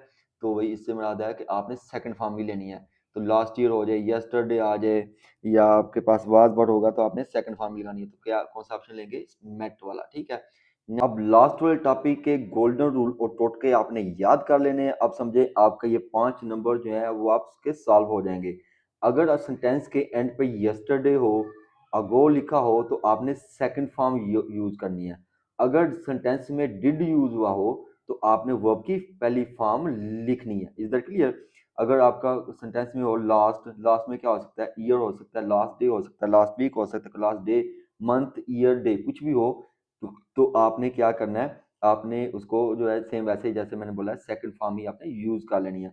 तो वही इससे मुराद है कि आपने सेकंड फॉर्म भी लेनी है। तो लास्ट ईयर हो जाए, यस्टरडे आ जाए, या आपके पास वाज वर्ड होगा, तो आपने सेकंड फॉर्म भी लगानी है। तो क्या कौन सा ऑप्शन लेंगे, मेट वाला, ठीक है। अब लास्ट वाले टॉपिक के गोल्डन रूल और टोटके आपने याद कर लेने हैं। अब समझे आपका ये 5 नंबर जो है वो आपके सॉल्व हो जाएंगे। अगर सेंटेंस के एंड पे यस्टरडे हो, अगो लिखा हो, तो आपने सेकंड फॉर्म यूज करनी है। अगर सेंटेंस में डिड यूज हुआ हो, तो आपने वर्ब की पहली फॉर्म लिखनी है। Is that clear? अगर आपका सेंटेंस में हो लास्ट, लास्ट में क्या हो सकता है, ईयर हो सकता है, लास्ट डे हो सकता है, लास्ट वीक हो सकता है, last day, month, year, day, कुछ भी हो, तो आपने क्या करना है, आपने उसको जो है सेम वैसे ही जैसे मैंने बोला है, सेकंड फॉर्म ही आपने यूज कर लेनी है।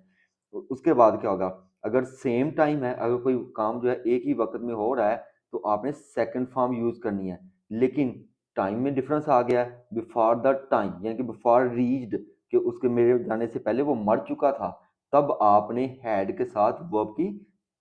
तो उसके बाद क्या होगा, अगर सेम टाइम है, अगर कोई काम जो है एक ही वक्त में हो रहा है, तो आपने सेकंड फॉर्म यूज करनी है। लेकिन टाइम में डिफरेंस आ गया है, बिफोर द टाइम यानी कि बिफोर रीच्ड, कि उसके मेरे जाने से पहले वो मर चुका था, तब आपने हैड के साथ वर्ब की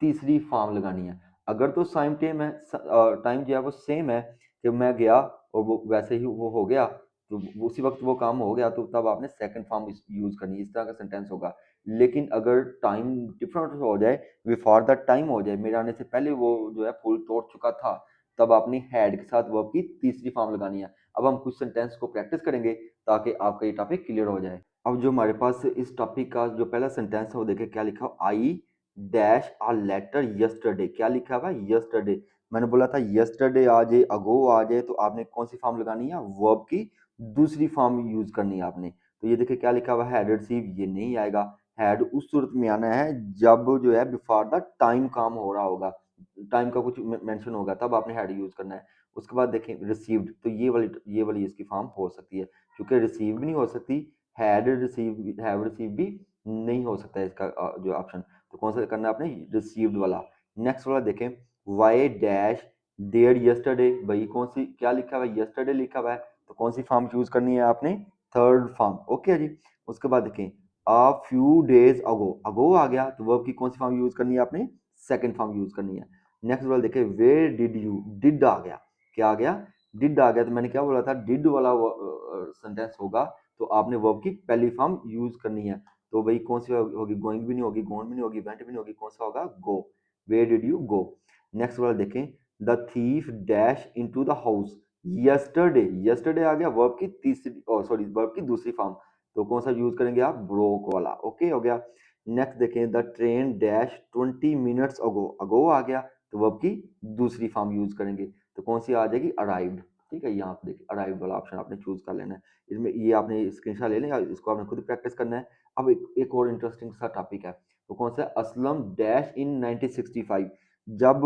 तीसरी फॉर्म लगानी है। अगर तो सेम टाइम है, टाइम जो है वो सेम है, कि मैं गया और वो वैसे ही वो हो गया, तो उसी वक्त वो काम हो गया, तो तब आपने सेकंड फॉर्म यूज करनी है। इस तरह का सेंटेंस होगा। लेकिन अगर टाइम डिफरेंट हो जाए, बिफोर द टाइम हो जाए, मेरे आने से पहले वो जो है फुल तोड़ चुका था, तब आपने हैड के साथ वर्ब की तीसरी फॉर्म लगानी है। अब हम कुछ सेंटेंस को प्रैक्टिस करेंगे ताकि आपका ये टॉपिक क्लियर हो जाए। अब जो हमारे पास इस टॉपिक का जो पहला सेंटेंस है, वो देखें क्या लिखा, I dash a letter yesterday. क्या लिखा हुआ है, यस्टरडे। मैंने बोला था यस्टरडे आ जाए, अगो आ जाए, तो आपने कौन सी फॉर्म लगानी है, वर्ब की दूसरी फॉर्म यूज करनी है आपने। तो ये देखिए क्या लिखा हुआ है, हैड रिसीव, ये नहीं आएगा। हैड उस सूरत में आना है जब जो है बिफोर द टाइम काम हो रहा होगा, टाइम का कुछ मेंशन होगा, तब आपने हैड यूज करना है। उसके बाद देखें रिसीव्ड, तो ये वाली इसकी फॉर्म हो सकती है, क्योंकि रिसीव भी नहीं हो सकती, हैड रिसीव, हैव रिसीव भी नहीं हो सकता है इसका जो ऑप्शन। तो कौन सा करना है आपने, रिसीव्ड वाला। नेक्स्ट वाला देखें, वाई डैश देयर यस्टरडे, भाई कौन सी, क्या लिखा हुआ है, यस्टरडे लिखा हुआ है, तो कौन सी फॉर्म चूज करनी है आपने, थर्ड फॉर्म। ओके जी। उसके बाद देखें a few days ago, ago आ गया, तो वर्ब की कौन सी फॉर्म यूज करनी है आपने, सेकंड फॉर्म यूज करनी है। नेक्स्ट वाला देखें, वेयर डिड यू, डिड आ गया, क्या आ गया, डिड आ गया, तो मैंने क्या बोला था, डिड वाला सेंटेंस होगा तो आपने वर्ब की पहली फॉर्म यूज करनी है। तो भाई कौन सी होगी, गोइंग भी नहीं होगी, गोन भी नहीं होगी, वेंट भी नहीं होगी, कौन सा होगा, go. Where did you go. Next वाला देखें, the thief dash into the house yesterday, yesterday आ गया, वर्ब की तीसरी, सॉरी वर्ब की दूसरी फॉर्म, तो कौन सा यूज करेंगे आप, ब्रोक वाला। ओके हो गया। नेक्स्ट देखें, the train dash 20 minutes ago, ago आ गया, तो वर्ब की दूसरी फॉर्म यूज करेंगे, तो कौन सी आ जाएगी, अराइव्ड। ठीक है, यहाँ पे देखिए अराइव्ड वाला ऑप्शन आपने चूज कर लेना है। इसमें ये आपने स्क्रीनशॉट ले लें, इसको आपने खुद प्रैक्टिस करना है। अब एक और इंटरेस्टिंग सा टॉपिक है, तो कौन सा है, असलम डैश इन 1965, जब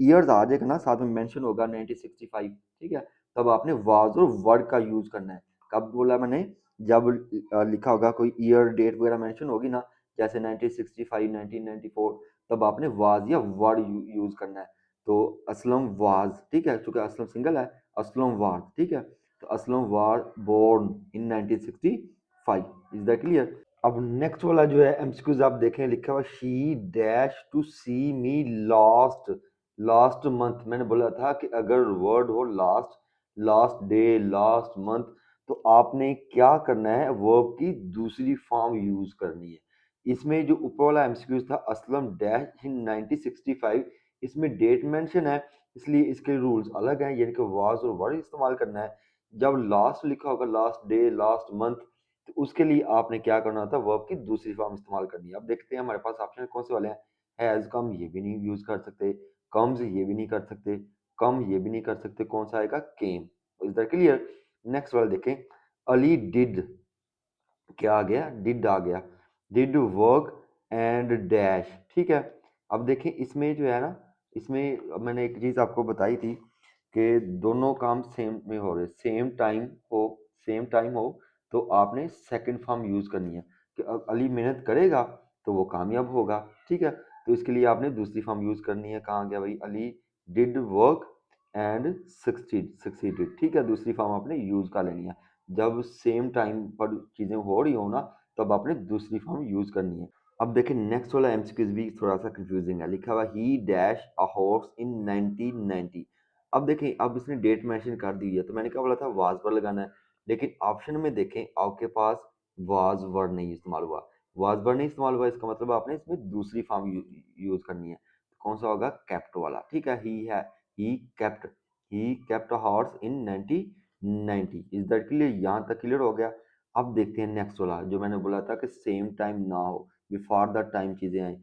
ईयर्स आ जाएगा ना, साथ में मेंशन होगा 1965, ठीक है, तब आपने वाज और वर्ड का यूज करना है। कब बोला मैंने, जब लिखा होगा कोई ईयर डेट वगैरह मेंशन होगी ना, जैसे 1965, 1994, तब आपने वाज या वर्ड यूज करना है। तो असलम वाज, ठीक है, चूंकि असलम सिंगल है, असलम वाज, ठीक है, तो Aslam was born in 1965। Is that clear. अब नेक्स्ट वाला जो है एमसीक्यूज आप देखें, लिखा हुआ she dash to see me last, last month. मैंने बोला था कि अगर वर्ड हो last, last day, last month, तो आपने क्या करना है, वर्ब की दूसरी फॉर्म यूज करनी है। इसमें जो ऊपर वाला एमसीक्यूज था, असलम डैश इन 1965, इसमें डेट मेंशन है, इसलिए इसके रूल्स अलग हैं, यानी कि वाज और वर्ड इस्तेमाल करना है। जब लास्ट लिखा होगा, लास्ट डे, लास्ट मंथ, तो उसके लिए आपने क्या करना था, वर्ब की दूसरी फॉर्म इस्तेमाल करनी है। अब देखते हैं हमारे पास ऑप्शन कौन से वाले हैं। हैज कम, ये भी नहीं यूज कर सकते, कम्स ये भी नहीं कर सकते, कम ये भी नहीं कर सकते, कौन सा आएगा, came. Is that clear. Next वाला देखें, अली डिड, क्या आ गया, डिड आ गया, डिड वर्क एंड डैश, ठीक है। अब देखें इसमें जो है ना, इसमें अब मैंने एक चीज आपको बताई थी कि दोनों काम सेम में हो रहे, सेम टाइम हो, सेम टाइम हो, तो आपने सेकंड फॉर्म यूज करनी है कि अली मेहनत करेगा तो वो कामयाब होगा, ठीक है। तो इसके लिए आपने दूसरी फॉर्म यूज करनी है, कहाँ गया भाई, Ali did work and succeeded, ठीक है, दूसरी फॉर्म आपने यूज कर लेनी है। जब सेम टाइम पर चीजें हो रही हो ना, तब आपने दूसरी फॉर्म यूज करनी है। अब देखिए नेक्स्ट वाला एमसीक्यूज भी थोड़ा सा कंफ्यूजिंग है, लिखा हुआ ही डैश अ हॉर्स इन 1990। अब देखें, अब इसने डेट मेंशन कर दी है, तो मैंने क्या बोला था, वाज पर लगाना है, लेकिन ऑप्शन में देखें आपके पास वाज वर्ड नहीं इस्तेमाल हुआ, वाज वर्ड नहीं इस्तेमाल हुआ, इसका मतलब आपने इसमें दूसरी फॉर्म यूज करनी है। तो कौन सा होगा, केप्ट वाला, ठीक है, ही है, he kept, he kept a horse in 1990। Is that clear, यहाँ तक क्लियर हो गया। अब देखते हैं नेक्स्ट वाला, जो मैंने बोला था कि सेम टाइम ना हो, बिफोर द टाइम चीजें आई।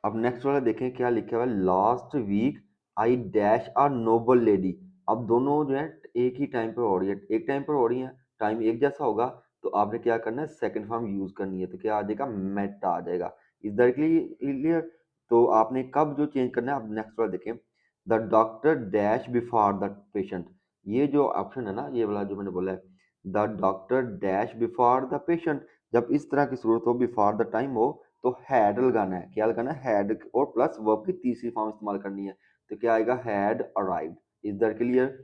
अब नेक्स्ट वाला देखें क्या लिखा हुआ है, last week I dash are noble lady. अब दोनों जो है एक ही टाइम पर हो रही है, एक टाइम पर हो रही है, टाइम एक जैसा होगा, तो आपने क्या करना है, सेकंड फॉर्म यूज करनी है, तो क्या आ जाएगा, मेट आ जाएगा। Is that clear. तो आपने कब जो चेंज करना है, अब नेक्स्ट वाला देखें, the doctor dash before the patient. ये जो ऑप्शन है ना, ये वाला जो मैंने बोला है, the doctor dash before the patient, जब इस तरह की सूरत हो, बिफोर द टाइम हो, तो हैड लगाना है, क्या लगाना है, हैड, और प्लस वर्ब की तीसरी फॉर्म इस्तेमाल करनी है, तो क्या आएगा, had arrived. Is that clear.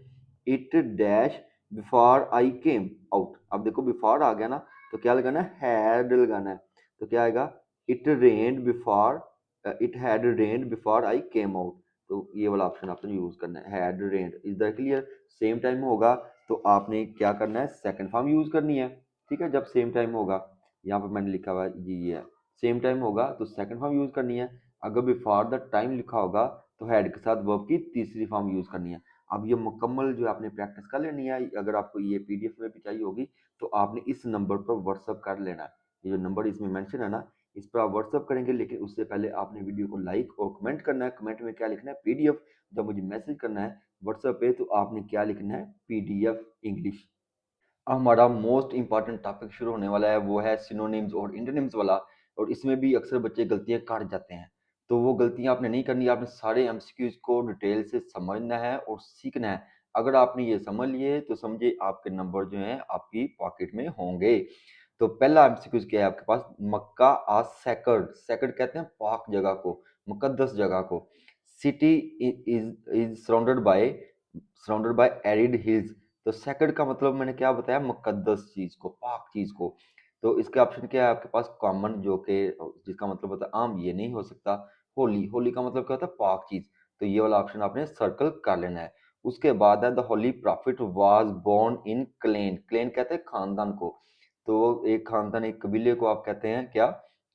It dash before I came out. अब देखो बिफोर आ गया ना, तो क्या लगाना है, हैड लगाना है, तो क्या आएगा, it rained before, it had rained before I came out. तो ये वाला ऑप्शन आपने यूज करना है, had rained. Is that clear. Same time होगा तो आपने क्या करना है, सेकंड फॉर्म यूज करनी है, ठीक है, जब सेम टाइम होगा, यहाँ पर मैंने लिखा हुआ है जी, ये है, सेम टाइम होगा तो सेकंड फॉर्म यूज करनी है। अगर बिफोर द टाइम लिखा होगा, तो हेड के साथ वर्ब की तीसरी फॉर्म यूज करनी है। अब ये मुकम्मल जो आपने प्रैक्टिस कर लेनी है, अगर आपको ये पीडीएफ में भी चाहिए होगी, तो आपने इस नंबर पर व्हाट्सअप कर लेना है। ये जो नंबर इसमें मेंशन है ना, इस पर आप व्हाट्सअप करेंगे, लेकिन उससे पहले आपने वीडियो को लाइक और कमेंट करना है। कमेंट में क्या लिखना है, पीडीएफ, जब मुझे मैसेज करना है व्हाट्सएप पे तो आपने क्या लिखना है, पीडीएफ इंग्लिश। अब हमारा मोस्ट इंपॉर्टेंट टॉपिक शुरू होने वाला है, वो है सिनोनिम्स और इंटोनिम्स वाला। और इसमें भी अक्सर बच्चे गलतियां कर जाते हैं, तो वो गलतियां आपने नहीं करनी, आपने सारे एमसीक्यूज को डिटेल से समझना है और सीखना है। अगर आपने ये समझ लिए तो समझे आपके नंबर जो हैं आपकी पॉकेट में होंगे। तो पहला एमसीक्यूज क्या है आपके पास, मक्का आ सैकर्ड, सैकर्ड कहते हैं पाक जगह को, मुकद्दस जगह को। City is is surrounded by arid hills. तो सेकंड का मतलब मैंने क्या बताया, मुकद्दस चीज को, पाक चीज को। तो इसके ऑप्शन क्या है आपके पास, कॉमन, जो कि जिसका मतलब होता है आम, ये नहीं हो सकता। होली, होली का मतलब क्या होता है, पाक चीज। तो ये वाला ऑप्शन आपने सर्कल कर लेना है। उसके बाद है the holy prophet was born in clan, clan कहते हैं खानदान को। तो एक खानदान, एक कबीले को आप कहते हैं क्या,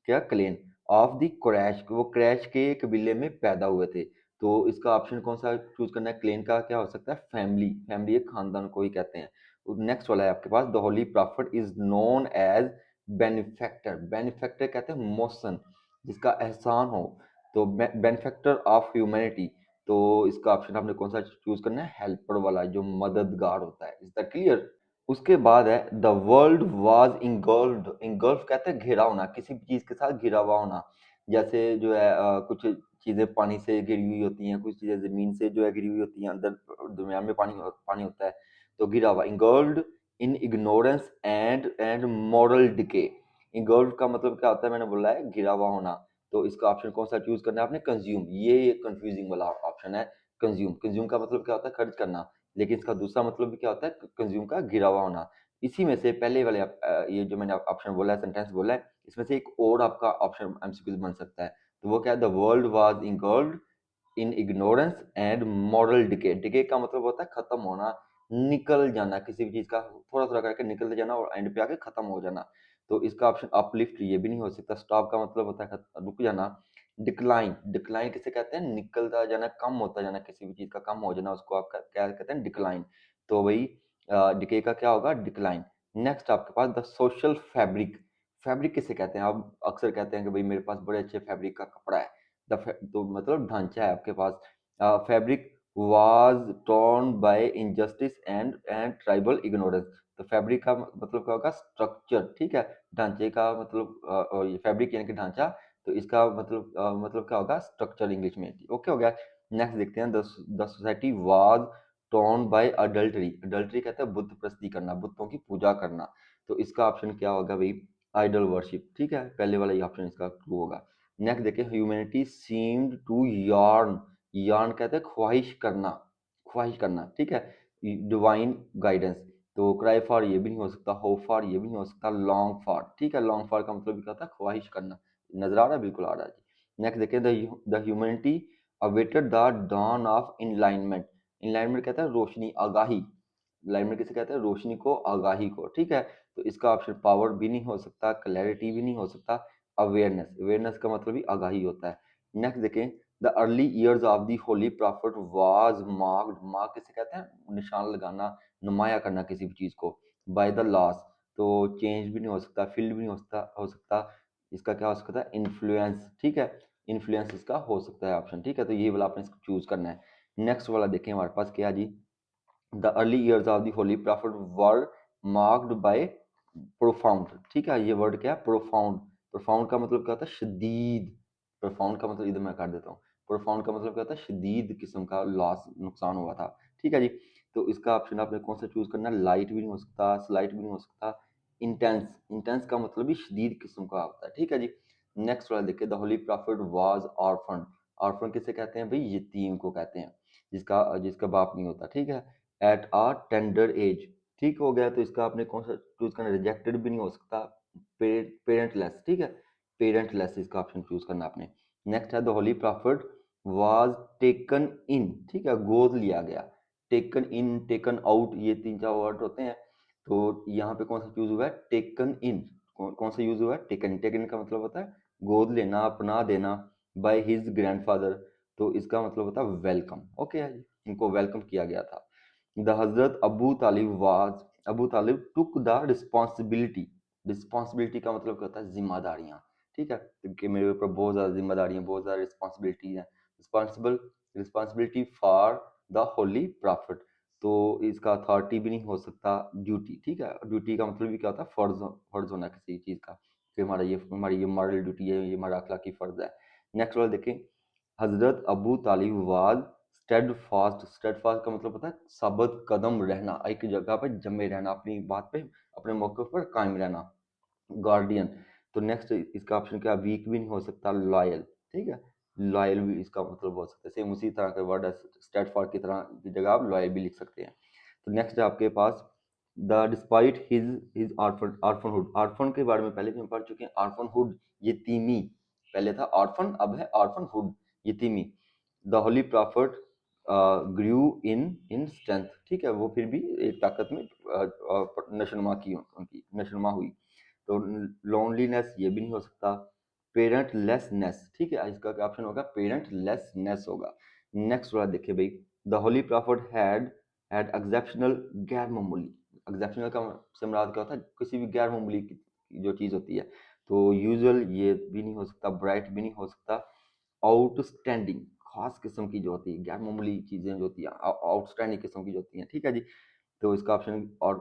क्या क्लेन ऑफ द क्रैश, वो क्रैश के कबीले में पैदा हुए थे। तो इसका ऑप्शन कौन सा चूज करना है, क्लेन का क्या हो सकता है, फैमिली, फैमिली एक खानदान को ही कहते हैं। नेक्स्ट वाला है आपके पास, the holy prophet is known as benefactor, benefactor कहते हैं मोशन, जिसका एहसान हो। तो बेनिफैक्टर ऑफ ह्यूमैनिटी, तो इसका ऑप्शन आपने कौन सा चूज करना है, हेल्पर वाला, जो मददगार होता है। Is that clear. उसके बाद है द वर्ल्ड वाज इंगल्फ्ड, इंगल्फ कहते हैं घिरा होना, किसी भी चीज के साथ घिरा हुआ होना। जैसे जो है कुछ चीजें पानी से घिरी हुई होती हैं, कुछ चीजें जमीन से जो है घिरी हुई होती हैं, अंदर दरमियान में पानी पानी होता है। तो घिरा हुआ, engulfed in ignorance and moral decay. Engulfed का मतलब क्या होता है, मैंने बोला है घिरा हुआ होना। तो इसका ऑप्शन कौन सा चूज करना है आपने, कंज्यूम, ये कंफ्यूजिंग वाला ऑप्शन है। कंज्यूम, कंज्यूम का मतलब क्या होता है, खर्च करना। लेकिन इसका दूसरा मतलब भी क्या होता है, कंज्यूम का घिरा हुआ होना। इसी में से पहले वाले ये जो मैंने ऑप्शन बोला है, सेंटेंस बोला है, इसमें से एक और आपका ऑप्शन एमसीक्यू बन सकता है। तो वो क्या है, the world was engulfed in ignorance and moral decay, decay का मतलब होता है खत्म होना, निकल जाना, किसी भी चीज का थोड़ा थोड़ा करके निकलते जाना और एंड पे आके खत्म हो जाना। तो इसका ऑप्शन अपलिफ्ट, ये भी नहीं हो सकता। स्टॉप का मतलब होता है रुक जाना। डिक्लाइन, डिक्लाइन किसे कहते हैं, निकलता जाना, कम होता जाना, किसी भी चीज का कम हो जाना, उसको आप क्या कहते हैं, डिक्लाइन। तो वही डिके का क्या होगा, डिक्लाइन। नेक्स्ट आपके पास द सोशल फैब्रिक, फैब्रिक किसे कहते हैं, आप अक्सर कहते हैं कि भाई मेरे पास बड़े अच्छे फैब्रिक का कपड़ा है। तो मतलब ढांचा है आपके पास। Fabric was torn by injustice and tribal ignorance. तो फैब्रिक का मतलब क्या होगा, स्ट्रक्चर, ठीक है। ढांचे का मतलब ये फैब्रिक यानी कि ढांचा। तो इसका मतलब क्या होगा, स्ट्रक्चर इंग्लिश में। ओके हो गया। नेक्स्ट देखते हैं, the society was torn by adultery, adultery कहते हैं बुत प्रस्ती करना, बुतों की पूजा करना। तो इसका ऑप्शन क्या होगा भाई, आइडल वर्शिप, ठीक है, पहले वाला ये ऑप्शन इसका ट्रू होगा। नेक्स्ट देखिए, humanity seemed to yearn, yearn कहते हैं ख्वाहिश करना, ख्वाहिश करना, ठीक है। डिवाइन गाइडेंस, तो क्राई फॉर ये भी नहीं हो सकता, होप फॉर ये भी नहीं हो सकता, लॉन्ग फॉर, ठीक है, लॉन्ग फॉर का मतलब क्या होता है, ख्वाहिश करना। नजर आ रहा है, बिल्कुल आ रहा है जी। नेक्स्ट देखिए, the humanity awaited the dawn of enlightenment, enlightenment कहता है रोशनी, आगाही। लाइनमेंट किसे कहते हैं, रोशनी को, आगाही को, ठीक है। तो इसका ऑप्शन पावर भी नहीं हो सकता, क्लैरिटी भी नहीं हो सकता, अवेयरनेस, अवेयरनेस का मतलब भी आगाही होता है। नेक्स्ट देखें, the early years of the holy prophet was marked, mark किसे कहते हैं, निशान लगाना, नुमाया करना किसी भी चीज को, बाय द लॉस। तो चेंज भी नहीं हो सकता, फील्ड भी नहीं हो सकता। इसका क्या हो सकता है, इन्फ्लुएंस, ठीक है, इन्फ्लुएंस इसका हो सकता है ऑप्शन, ठीक है। तो ये वाला आपने इसको चूज करना है। नेक्स्ट वाला देखें हमारे पास क्या है जी, the early years of the holy prophet were marked by profound, ठीक है। ये वर्ड क्या है, प्रोफाउंड, प्रोफाउंड का मतलब क्या होता है, शदीद। प्रोफाउंड का मतलब इधर मैं कर देता हूँ, प्रोफाउंड का मतलब क्या होता है, शदीद किस्म का लॉस, नुकसान हुआ था, ठीक है जी। तो इसका ऑप्शन आपने कौन सा चूज करना है, लाइट भी नहीं हो सकता, स्लाइट भी नहीं हो सकता, इंटेंस, इंटेंस का मतलब भी शदीद किस्म का होता है, ठीक है जी। नेक्स्ट वाला देखिए, the holy prophet was orphan, orphan किसे कहते हैं भाई, यतीम को कहते हैं, जिसका जिसका बाप नहीं होता, ठीक है। एट आ टेंडर एज, ठीक हो गया। तो इसका आपने कौन सा चूज करना, रिजेक्टेड भी नहीं हो सकता, पेरेंटलेस, ठीक है, पेरेंटलेस इसका ऑप्शन चूज करना आपने। नेक्स्ट है, the holy prophet was taken in, ठीक है, गोद लिया गया। टेकन इन, टेकन आउट, ये तीन चार वर्ड होते हैं। तो यहाँ पे कौन सा चूज हुआ है, टेकन इन, कौन सा यूज हुआ है, टेकन, टेकन का मतलब होता है गोद लेना, अपना देना, बाय हिज ग्रैंडफादर। तो इसका मतलब होता है वेलकम, ओके है जी, इनको वेलकम किया गया था। The Hazrat Abu Talib was, Abu Talib took the responsibility, responsibility का मतलब क्या होता है, जिम्मेदारियां, ठीक है, क्योंकि मेरे ऊपर बहुत ज़्यादा जिम्मेदारियां, बहुत ज़्यादा रिस्पॉन्सिबिलिटी है, responsible responsibility for the holy profit, तो इसका अथॉरिटी भी नहीं हो सकता, ड्यूटी, ठीक है। ड्यूटी का मतलब भी क्या होता है, फर्ज, फर्ज होना किसी चीज़ का, कि हमारी ये मॉरल ड्यूटी है, ये हमारा अखलाकी फर्ज है। नेक्स्ट वाला देखें, Hazrat Abu Talib was steadfast. Steadfast का मतलब होता है साबित कदम रहना, एक जगह पर जमे रहना, अपनी बात पे, अपने मौके पर कायम रहना, गार्डियन। तो नेक्स्ट इसका ऑप्शन क्या, वीक भी नहीं हो सकता, लॉयल, ठीक है। लॉयल भी इसका मतलब हो सकता है, सेम उसी तरह का वर्ड है, स्टेड फॉर की तरह की जगह आप लॉयल भी लिख सकते हैं। तो नेक्स्ट है आपके पास, the despite his his orphan, आर्फनहुड। Orphan के बारे में पहले भी हम पढ़ चुके हैं, आर्फनहुड यतीमी, पहले था आर्फन, अब है आर्फनहुड, यतीमी। The holy prophet grew in strength, ठीक है, वो फिर भी एक ताकत में नशोनुमा की, उनकी नशोनुमा हुई। तो लोनलीनेस ये भी नहीं हो सकता, पेरेंट लेसनेस, ठीक है, इसका क्या ऑप्शन होगा, पेरेंट लेसनेस होगा। नेक्स्ट वाला देखिए भाई, the holy profit had exceptional, गैर मामूली। एक्सेप्शनल का से मुराद क्या होता है, किसी भी गैर मामूली की जो चीज़ होती है। तो यूजुअल ये भी नहीं हो सकता, ब्राइट भी नहीं हो सकता, आउटस्टैंडिंग, खास किस्म की जो होती है, गैर मामूली चीज़ें जो होती हैं, आउटस्टैंडिंग किस्म की जो होती हैं, ठीक है जी। तो इसका ऑप्शन और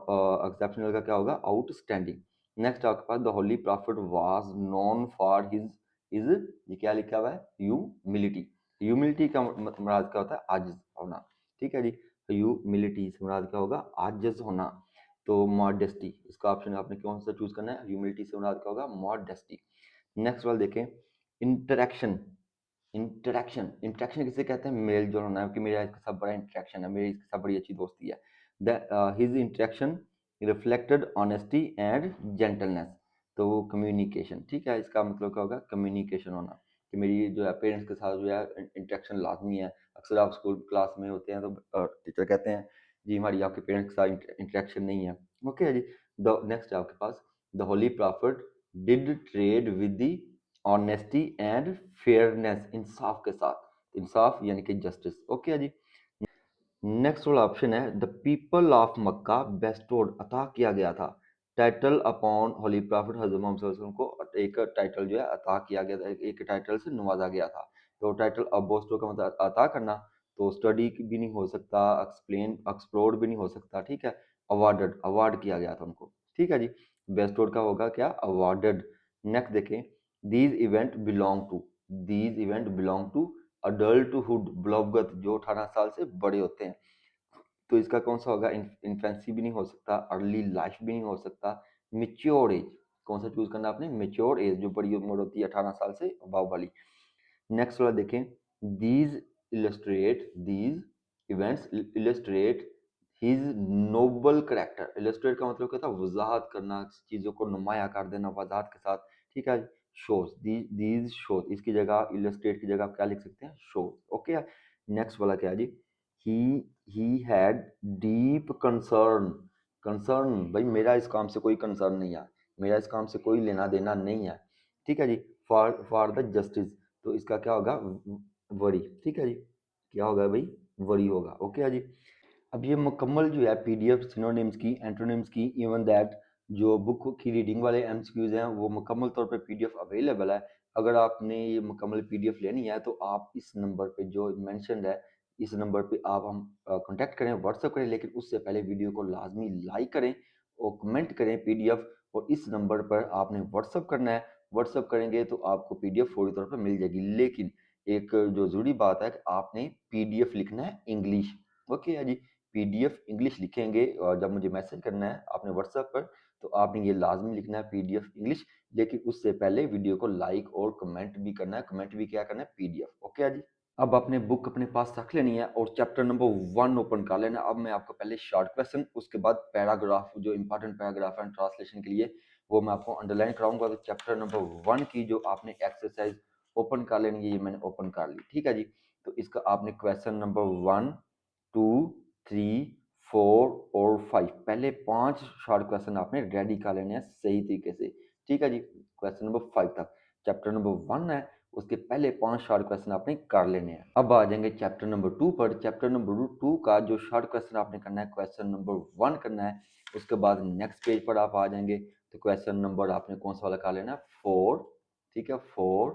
एक्सेप्शनल का क्या होगा, आउटस्टैंडिंग। नेक्स्ट आपके पास, the holy prophet was known for his, ये क्या लिखा हुआ है, ह्यूमिलिटी। ह्यूमिलिटी का मुराद क्या होता है, आजिज होना, ठीक है जी। ह्यूमिलिटी से मुराद क्या होगा, आजिज होना। तो मॉडेस्टी, इसका ऑप्शन आपने कौन सा चूज करना है, ह्यूमिलिटी से मुराद क्या होगा, मॉडेस्टी। नेक्स्ट वाला देखें, इंटरेक्शन। इंटरेक्शन किसे कहते हैं, मेल जोल होना है, कि मेरा इसके साथ बड़ा इंटरेक्शन है, मेरी इसके साथ बड़ी अच्छी दोस्ती है। His interaction reflected honesty and gentleness, तो कम्युनिकेशन, ठीक है, इसका मतलब क्या होगा, कम्युनिकेशन होना, कि मेरी जो है पेरेंट्स के साथ जो है इंटरेक्शन लाजमी है। अक्सर आप स्कूल क्लास में होते हैं तो टीचर कहते हैं जी हमारी आपके पेरेंट्स के साथ इंटरेक्शन नहीं है, ओके जी। द नेक्स्ट है आपके पास, the holy prophet did trade with the honesty and fairness, इंसाफ के साथ, इंसाफ यानी कि जस्टिस, ओके जी। नेक्स्ट वाला ऑप्शन है, the people of Mecca bestowed, अता किया गया था, टाइटल अपॉन होली प्रॉफिट, हज़रत मोहम्मद सल्लल्लाहु अलैहि वसल्लम को एक टाइटल जो है अता किया गया था, एक टाइटल से नवाजा गया था। तो टाइटल अब बोस्टो का मतलब अता करना, तो स्टडी भी नहीं हो सकता, एक्सप्लेन एक्सप्लोर्ड भी नहीं हो सकता, ठीक है। अवार्डेड, अवार्ड किया गया था उनको, ठीक है जी। बेस्टोड का होगा क्या, अवार्डेड। नेक्स्ट देखें, these event belong to, these event belong to adulthood, बलौगत, जो 18 साल से बड़े होते हैं। तो इसका कौन सा होगा, इन्फेंसी भी नहीं हो सकता, अर्ली लाइफ भी नहीं हो सकता, मेच्योर एज, कौन सा चूज करना आपने, मेच्योर एज, जो बड़ी उम्र होती है 18 साल से अबाव वाली। नेक्स्ट वाला देखें, these events illustrate his noble character. Illustrate का मतलब क्या था, वजाहत करना, चीज़ों को नुमाया कर देना वजाहत के साथ, ठीक है। शोज, दीज शोज, इसकी जगह इलस्ट्रेट की जगह आप क्या लिख सकते हैं, शोज, ओके। नेक्स्ट वाला क्या है जी, he he had deep concern. Concern भाई, मेरा इस काम से कोई कंसर्न नहीं है, मेरा इस काम से कोई लेना देना नहीं है, ठीक है जी। फॉर द जस्टिस, तो इसका क्या होगा, वरी, ठीक है जी, क्या होगा भाई, वरी होगा, ओके जी। अब ये मुकम्मल जो है पीडीएफ सिनोनिम्स की, एंटोनिम्स की, इवन दैट जो बुक की रीडिंग वाले एमसीक्यूज हैं वो मुकम्मल तौर पे पीडीएफ अवेलेबल है। अगर आपने ये मुकम्मल पीडीएफ लेनी है तो आप इस नंबर पे जो मेंशन्ड है, इस नंबर पे आप हम कांटेक्ट करें, व्हाट्सअप करें, लेकिन उससे पहले वीडियो को लाजमी लाइक करें और कमेंट करें पीडीएफ, और इस नंबर पर आपने व्हाट्सअप करना है। व्हाट्सअप करेंगे तो आपको पीडीएफ फौरी तौर पर मिल जाएगी, लेकिन एक जो ज़रूरी बात है कि आपने पीडीएफ लिखना है इंग्लिश, ओके है जी। पीडीएफ इंग्लिश लिखेंगे और जब मुझे मैसेज करना है आपने व्हाट्सएप पर, तो आपने ये लाजमी लिखना है पीडीएफ इंग्लिश, लेकिन उससे पहले वीडियो को लाइक और कमेंट भी करना है। कमेंट भी क्या करना है, पीडीएफ, ओके जी। अब आपने बुक अपने पास रख लेनी है और चैप्टर नंबर 1 ओपन कर लेना है। अब मैं आपको पहले शॉर्ट क्वेश्चन, उसके बाद पैराग्राफ, जो इंपॉर्टेंट पैराग्राफ है ट्रांसलेशन के लिए, वो मैं आपको अंडरलाइन कराऊंगा। तो चैप्टर नंबर 1 की जो आपने एक्सरसाइज ओपन कर लेनी है, ये मैंने ओपन कर ली, ठीक है जी। तो इसका आपने क्वेश्चन नंबर 1, 2, 3, 4 और 5, पहले 5 शॉर्ट क्वेश्चन आपने रेडी कर लेने हैं सही तरीके से, ठीक है जी। क्वेश्चन नंबर 5 तक चैप्टर नंबर 1 है, उसके पहले 5 शॉर्ट क्वेश्चन आपने कर लेने हैं। अब आ जाएंगे चैप्टर नंबर 2 पर। चैप्टर नंबर 2 का जो शॉर्ट क्वेश्चन आपने करना है, क्वेश्चन नंबर 1 करना है। उसके बाद नेक्स्ट पेज पर आप आ जाएंगे, तो क्वेश्चन नंबर आपने कौन सा वाला कर लेना है, 4, ठीक है, 4,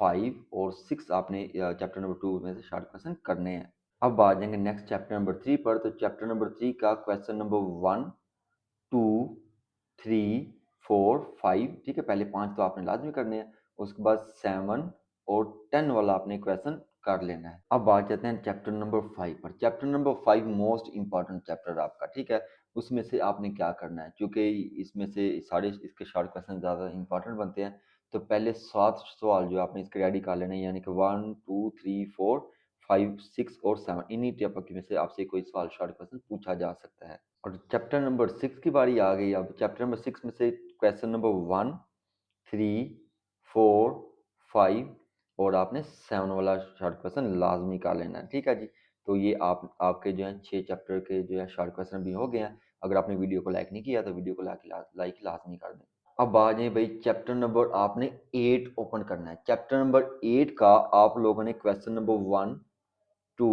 5 और 6 आपने चैप्टर नंबर 2 में से शॉर्ट क्वेश्चन करने हैं। अब आ जाएंगे नेक्स्ट चैप्टर नंबर 3 पर। तो चैप्टर नंबर 3 का क्वेश्चन नंबर 1, 2, 3, 4, 5, ठीक है, पहले 5 तो आपने लाजमी करने हैं, उसके बाद 7 और 10 वाला आपने क्वेश्चन कर लेना है। अब आ जाते हैं चैप्टर नंबर 5 पर। Chapter number 5 most important chapter आपका, ठीक है। उसमें से आपने क्या करना है, क्योंकि इसमें से सारे इसके शॉर्ट क्वेश्चन ज़्यादा इंपॉर्टेंट बनते हैं। तो पहले 7 सवाल जो आपने इसके रेडी कर लेने हैं, यानी कि 1, 2, 3, 4, 5, 6 और 7, इन्हीं टॉपिक में से आपसे कोई सवाल शॉर्ट क्वेश्चन पूछा जा सकता है। और चैप्टर नंबर 6 की बारी आ गई। अब चैप्टर नंबर 6 में से क्वेश्चन नंबर 1, 3, 4, 5 और आपने 7 वाला शॉर्ट क्वेश्चन लाजमी कर लेना है, ठीक है जी। तो ये आपके जो है 6 चैप्टर के जो है शॉर्ट क्वेश्चन भी हो गए हैं। अगर आपने वीडियो को लाइक नहीं किया तो वीडियो को लाइक लाजमी कर दें। अब आ जाए भाई, चैप्टर नंबर आपने 8 ओपन करना है। चैप्टर नंबर 8 का आप लोगों ने क्वेश्चन नंबर 1, 2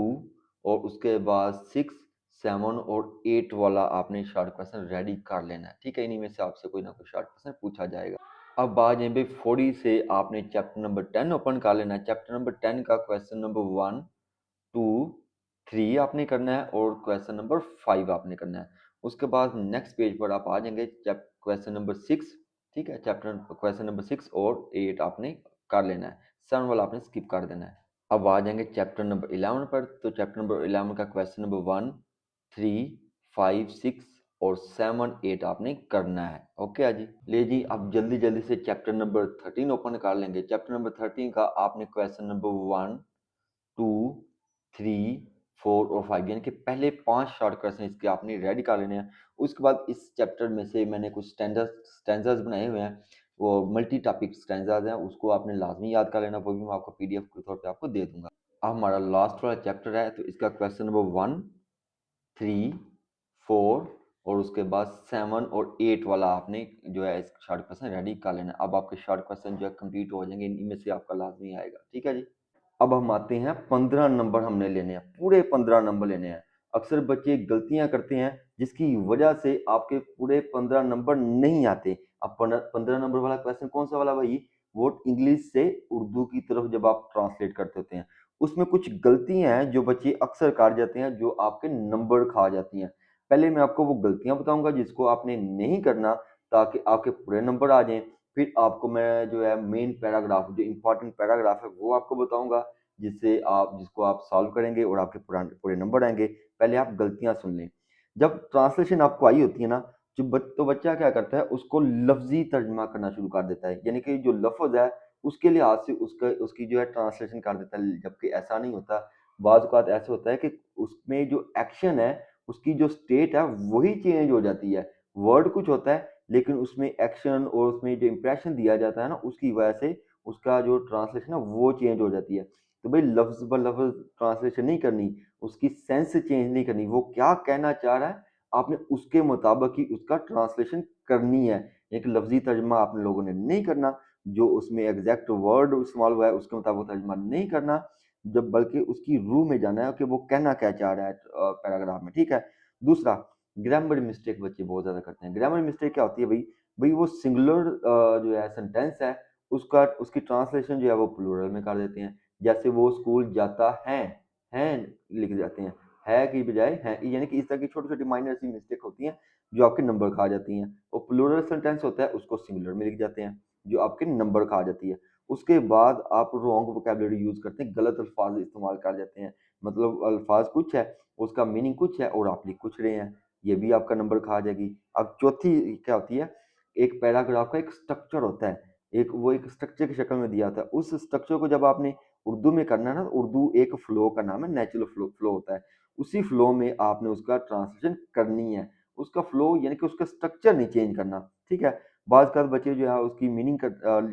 और उसके बाद 6, 7 और 8 वाला आपने शॉर्ट क्वेश्चन रेडी कर लेना है, ठीक है। इन्हीं में से आपसे कोई ना कोई शॉर्ट क्वेश्चन पूछा जाएगा। अब आ जाए भाई 40 से आपने चैप्टर नंबर 10 ओपन कर लेना है। चैप्टर नंबर 10 का क्वेश्चन नंबर 1, 2, 3 आपने करना है और क्वेश्चन नंबर 5 आपने करना है। उसके बाद नेक्स्ट पेज पर आप आ जाएंगे क्वेश्चन नंबर 6, ठीक है। चैप्टर क्वेश्चन नंबर 6 और 8 आपने कर लेना है, 7 वाला आपने स्किप कर देना है। अब आ जाएंगे चैप्टर नंबर 11 पर। तो चैप्टर नंबर 11 का क्वेश्चन नंबर 1, 3, 5, 6 और 7, 8 आपने करना है। ओके जी, ले जी। अब जल्दी जल्दी से चैप्टर नंबर 13 ओपन कर लेंगे। चैप्टर नंबर 13 का आपने क्वेश्चन नंबर 1, 2, 3, 4 और 5 यानी कि पहले 5 शॉर्ट क्वेश्चन इसके आपने रेडी कर लेने हैं। उसके बाद इस चैप्टर में से मैंने कुछ स्टैंडर्ड्स बनाए हुए हैं, वो मल्टी टॉपिक स्टैंडर्ड्स हैं, उसको आपने लाजमी याद कर लेना। वो भी मैं आपको पीडीएफ के तौर पे आपको दे दूंगा। अब हमारा लास्ट वाला चैप्टर है, तो इसका क्वेश्चन नंबर 1, 3, 4 और उसके बाद 7 और 8 वाला आपने जो है इस शॉर्ट क्वेश्चन रेडी कर लेना। अब आपके शॉर्ट क्वेश्चन जो है कंप्लीट हो जाएंगे, इनमें से आपका लाजमी आएगा, ठीक है जी। अब हम आते हैं 15 नंबर हमने लेने हैं, पूरे 15 नंबर लेने हैं। अक्सर बच्चे गलतियां करते हैं जिसकी वजह से आपके पूरे 15 नंबर नहीं आते। अब 15 नंबर वाला क्वेश्चन कौन सा वाला भाई, वो इंग्लिश से उर्दू की तरफ जब आप ट्रांसलेट करते होते हैं, उसमें कुछ गलतियां हैं जो बच्चे अक्सर कर जाते हैं, जो आपके नंबर खा जाती हैं। पहले मैं आपको वो गलतियां बताऊंगा जिसको आपने नहीं करना, ताकि आपके पूरे नंबर आ जाएं। फिर आपको मैं जो है मेन पैराग्राफ, जो इंपॉर्टेंट पैराग्राफ है, वो आपको बताऊंगा, जिसको आप सॉल्व करेंगे और आपके पूरे नंबर आएंगे। पहले आप गलतियां सुन लें। जब ट्रांसलेशन आपको आई होती है ना, तो बच्चा क्या करता है, उसको लफ्जी तर्जमा करना शुरू कर देता है, यानी कि जो लफ्ज है उसके लिहाज से उसकी जो है ट्रांसलेशन कर देता है, जबकि ऐसा नहीं होता। बाज़ औक़ात ऐसा होता है कि उसमें जो एक्शन है, उसकी जो स्टेट है वही चेंज हो जाती है। वर्ड कुछ होता है लेकिन उसमें एक्शन और उसमें जो इंप्रेशन दिया जाता है ना, उसकी वजह से उसका जो ट्रांसलेशन है वो चेंज हो जाती है। तो भाई लफ्ज़ ब लफ्ज़ ट्रांसलेशन नहीं करनी, उसकी सेंस चेंज नहीं करनी, वो क्या कहना चाह रहा है आपने उसके मुताबिक ही उसका ट्रांसलेशन करनी है। एक लफ्ज़ी तर्जमा आप लोगों ने नहीं करना, जो उसमें एग्जैक्ट वर्ड इस्तेमाल हुआ है उसके मुताबिक तर्जमा नहीं करना, जब बल्कि उसकी रूह में जाना है कि वो कहना क्या चाह रहा है पैराग्राफ में, ठीक है। दूसरा, ग्रामर मिस्टेक बच्चे बहुत ज़्यादा करते हैं। ग्रामर मिस्टेक क्या होती है भाई, वो सिंगुलर जो है सेंटेंस है, उसकी ट्रांसलेशन जो है वो प्लूरल में कर देते हैं। जैसे वो स्कूल जाता है लिख जाते हैं, है की बजाय है, यानी कि इस तरह की छोटी छोटी माइनर सी मिस्टेक होती हैं जो आपके नंबर खा जाती हैं। और प्लूरल सेंटेंस होता है, उसको सिंगुलर में लिख जाते हैं, जो आपके नंबर खा जाती है। उसके बाद आप रॉन्ग वोकैबुलरी यूज करते हैं, गलत अल्फाज इस्तेमाल कर जाते हैं, मतलब अल्फाज कुछ है, उसका मीनिंग कुछ है और आप लिख कुछ रहे हैं, ये भी आपका नंबर खा जाएगी। अब चौथी क्या होती है, एक पैराग्राफ का एक स्ट्रक्चर होता है, एक स्ट्रक्चर की शक्ल में दिया होता है। उस स्ट्रक्चर को जब आपने उर्दू में करना है ना, उर्दू एक फ्लो का नाम है, नेचुरल फ्लो होता है। उसी फ्लो में आपने उसका ट्रांसलेशन करनी है, उसका फ्लो यानी कि उसका स्ट्रक्चर नहीं चेंज करना, ठीक है। बाज़ का बच्चे जो है उसकी मीनिंग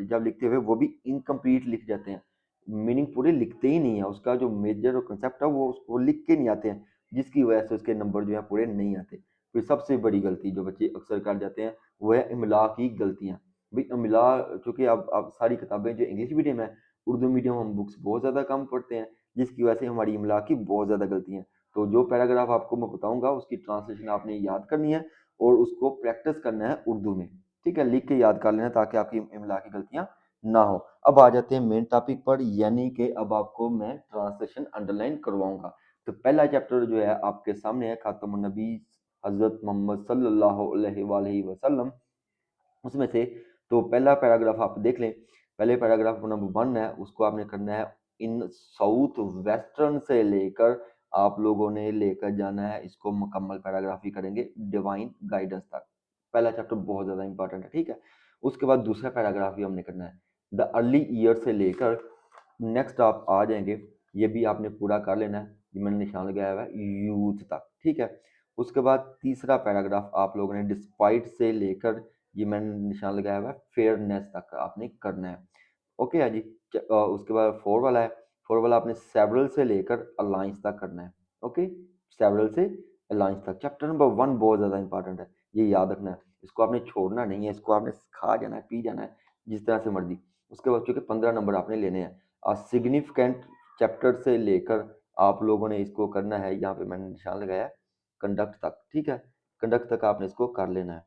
जब लिखते हुए वो भी इनकम्प्लीट लिख जाते हैं, मीनिंग पूरे लिखते ही नहीं है, उसका जो मेजर और कंसेप्ट है वो लिख के नहीं आते हैं, जिसकी वजह से उसके नंबर जो है पूरे नहीं आते। फिर सबसे बड़ी गलती जो बच्चे अक्सर कर जाते हैं वो है इमला की गलतियाँ। भाई इमला, चूँकि अब सारी किताबें जो इंग्लिश मीडियम है, उर्दू मीडियम हम बुक्स बहुत ज़्यादा कम पढ़ते हैं, जिसकी वजह से हमारी इमला की बहुत ज़्यादा गलती हैं। तो जो पैराग्राफ आपको मैं बताऊँगा उसकी ट्रांसलेशन आपने याद करनी है और उसको प्रैक्टिस करना है उर्दू में, ठीक है? लिख के याद कर लेना ताकि आपकी इमला की गलतियाँ ना हो। अब आ जाते हैं मेन टॉपिक पर, यानी कि अब आपको मैं ट्रांसलेशन अंडरलाइन करवाऊंगा। तो पहला चैप्टर जो है आपके सामने है, खातमुन नबी हजरत मोहम्मद सल्लल्लाहु अलैहि वसल्लम, उसमें से तो पहला पैराग्राफ आप देख लें। पहले पैराग्राफ नंबर 1 है, उसको आपने करना है इन साउथ वेस्टर्न से लेकर, आप लोगों ने लेकर जाना है इसको, मुकम्मल पैराग्राफ ही करेंगे डिवाइन गाइडेंस तक। पहला चैप्टर बहुत ज़्यादा इंपॉर्टेंट है, ठीक है। उसके बाद दूसरा पैराग्राफ भी हमने करना है द अर्ली ईयर से लेकर नेक्स्ट आप आ जाएंगे, ये भी आपने पूरा कर लेना है, ये मैंने निशान लगाया हुआ है यूथ तक, ठीक है। उसके बाद तीसरा पैराग्राफ आप लोगों ने डिस्पाइट से लेकर, ये मैंने निशान लगाया हुआ है फेयरनेस तक आपने करना है। ओके है जी। उसके बाद 4 वाला है, 4 वाला आपने सेवरल से लेकर अलायंस तक करना है। ओके, सेवरल से अलायंस तक। चैप्टर नंबर 1 बहुत ज़्यादा इंपॉर्टेंट है, ये याद रखना है, इसको आपने छोड़ना नहीं है, इसको आपने खा जाना है, पी जाना है, जिस तरह से मर्जी। उसके बाद चूँकि 15 नंबर आपने लेने हैं सिग्निफिकेंट चैप्टर से लेकर, आप लोगों ने इसको करना है, यहाँ पे मैंने निशान लगाया है कंडक्ट तक, ठीक है। कंडक्ट तक आपने इसको कर लेना है।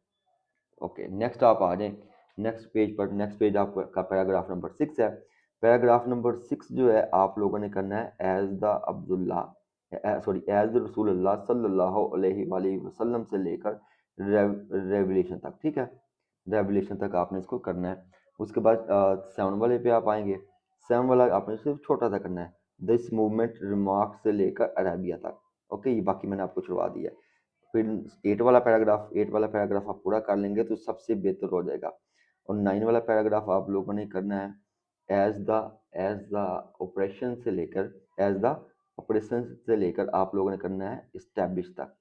ओके, नेक्स्ट आप आ जाएं नेक्स्ट पेज पर। नेक्स्ट पेज आपका पैराग्राफ नंबर 6 है। पैराग्राफ नंबर 6 जो है आप लोगों ने करना है as the Abdullah sorry as the Rasulullah सल्लल्लाहु अलैहि वसल्लम से लेकर रेवलेशन तक, ठीक है। रेवलेशन तक आपने इसको करना है। उसके बाद 7 वाले पे आप आएंगे। 7 वाला आपने सिर्फ छोटा सा करना है, दिस मूवमेंट रिमार्क से लेकर अरेबिया तक। ओके, ये बाकी मैंने आपको छुड़वा दिया है। फिर 8 वाला पैराग्राफ आप पूरा कर लेंगे तो सबसे बेहतर हो जाएगा। और 9 वाला पैराग्राफ आप लोगों ने करना है एज द ऑपरेशन से लेकर, एज द ऑपरेशन से लेकर आप लोगों ने करना है इस्टेब्लिश तक।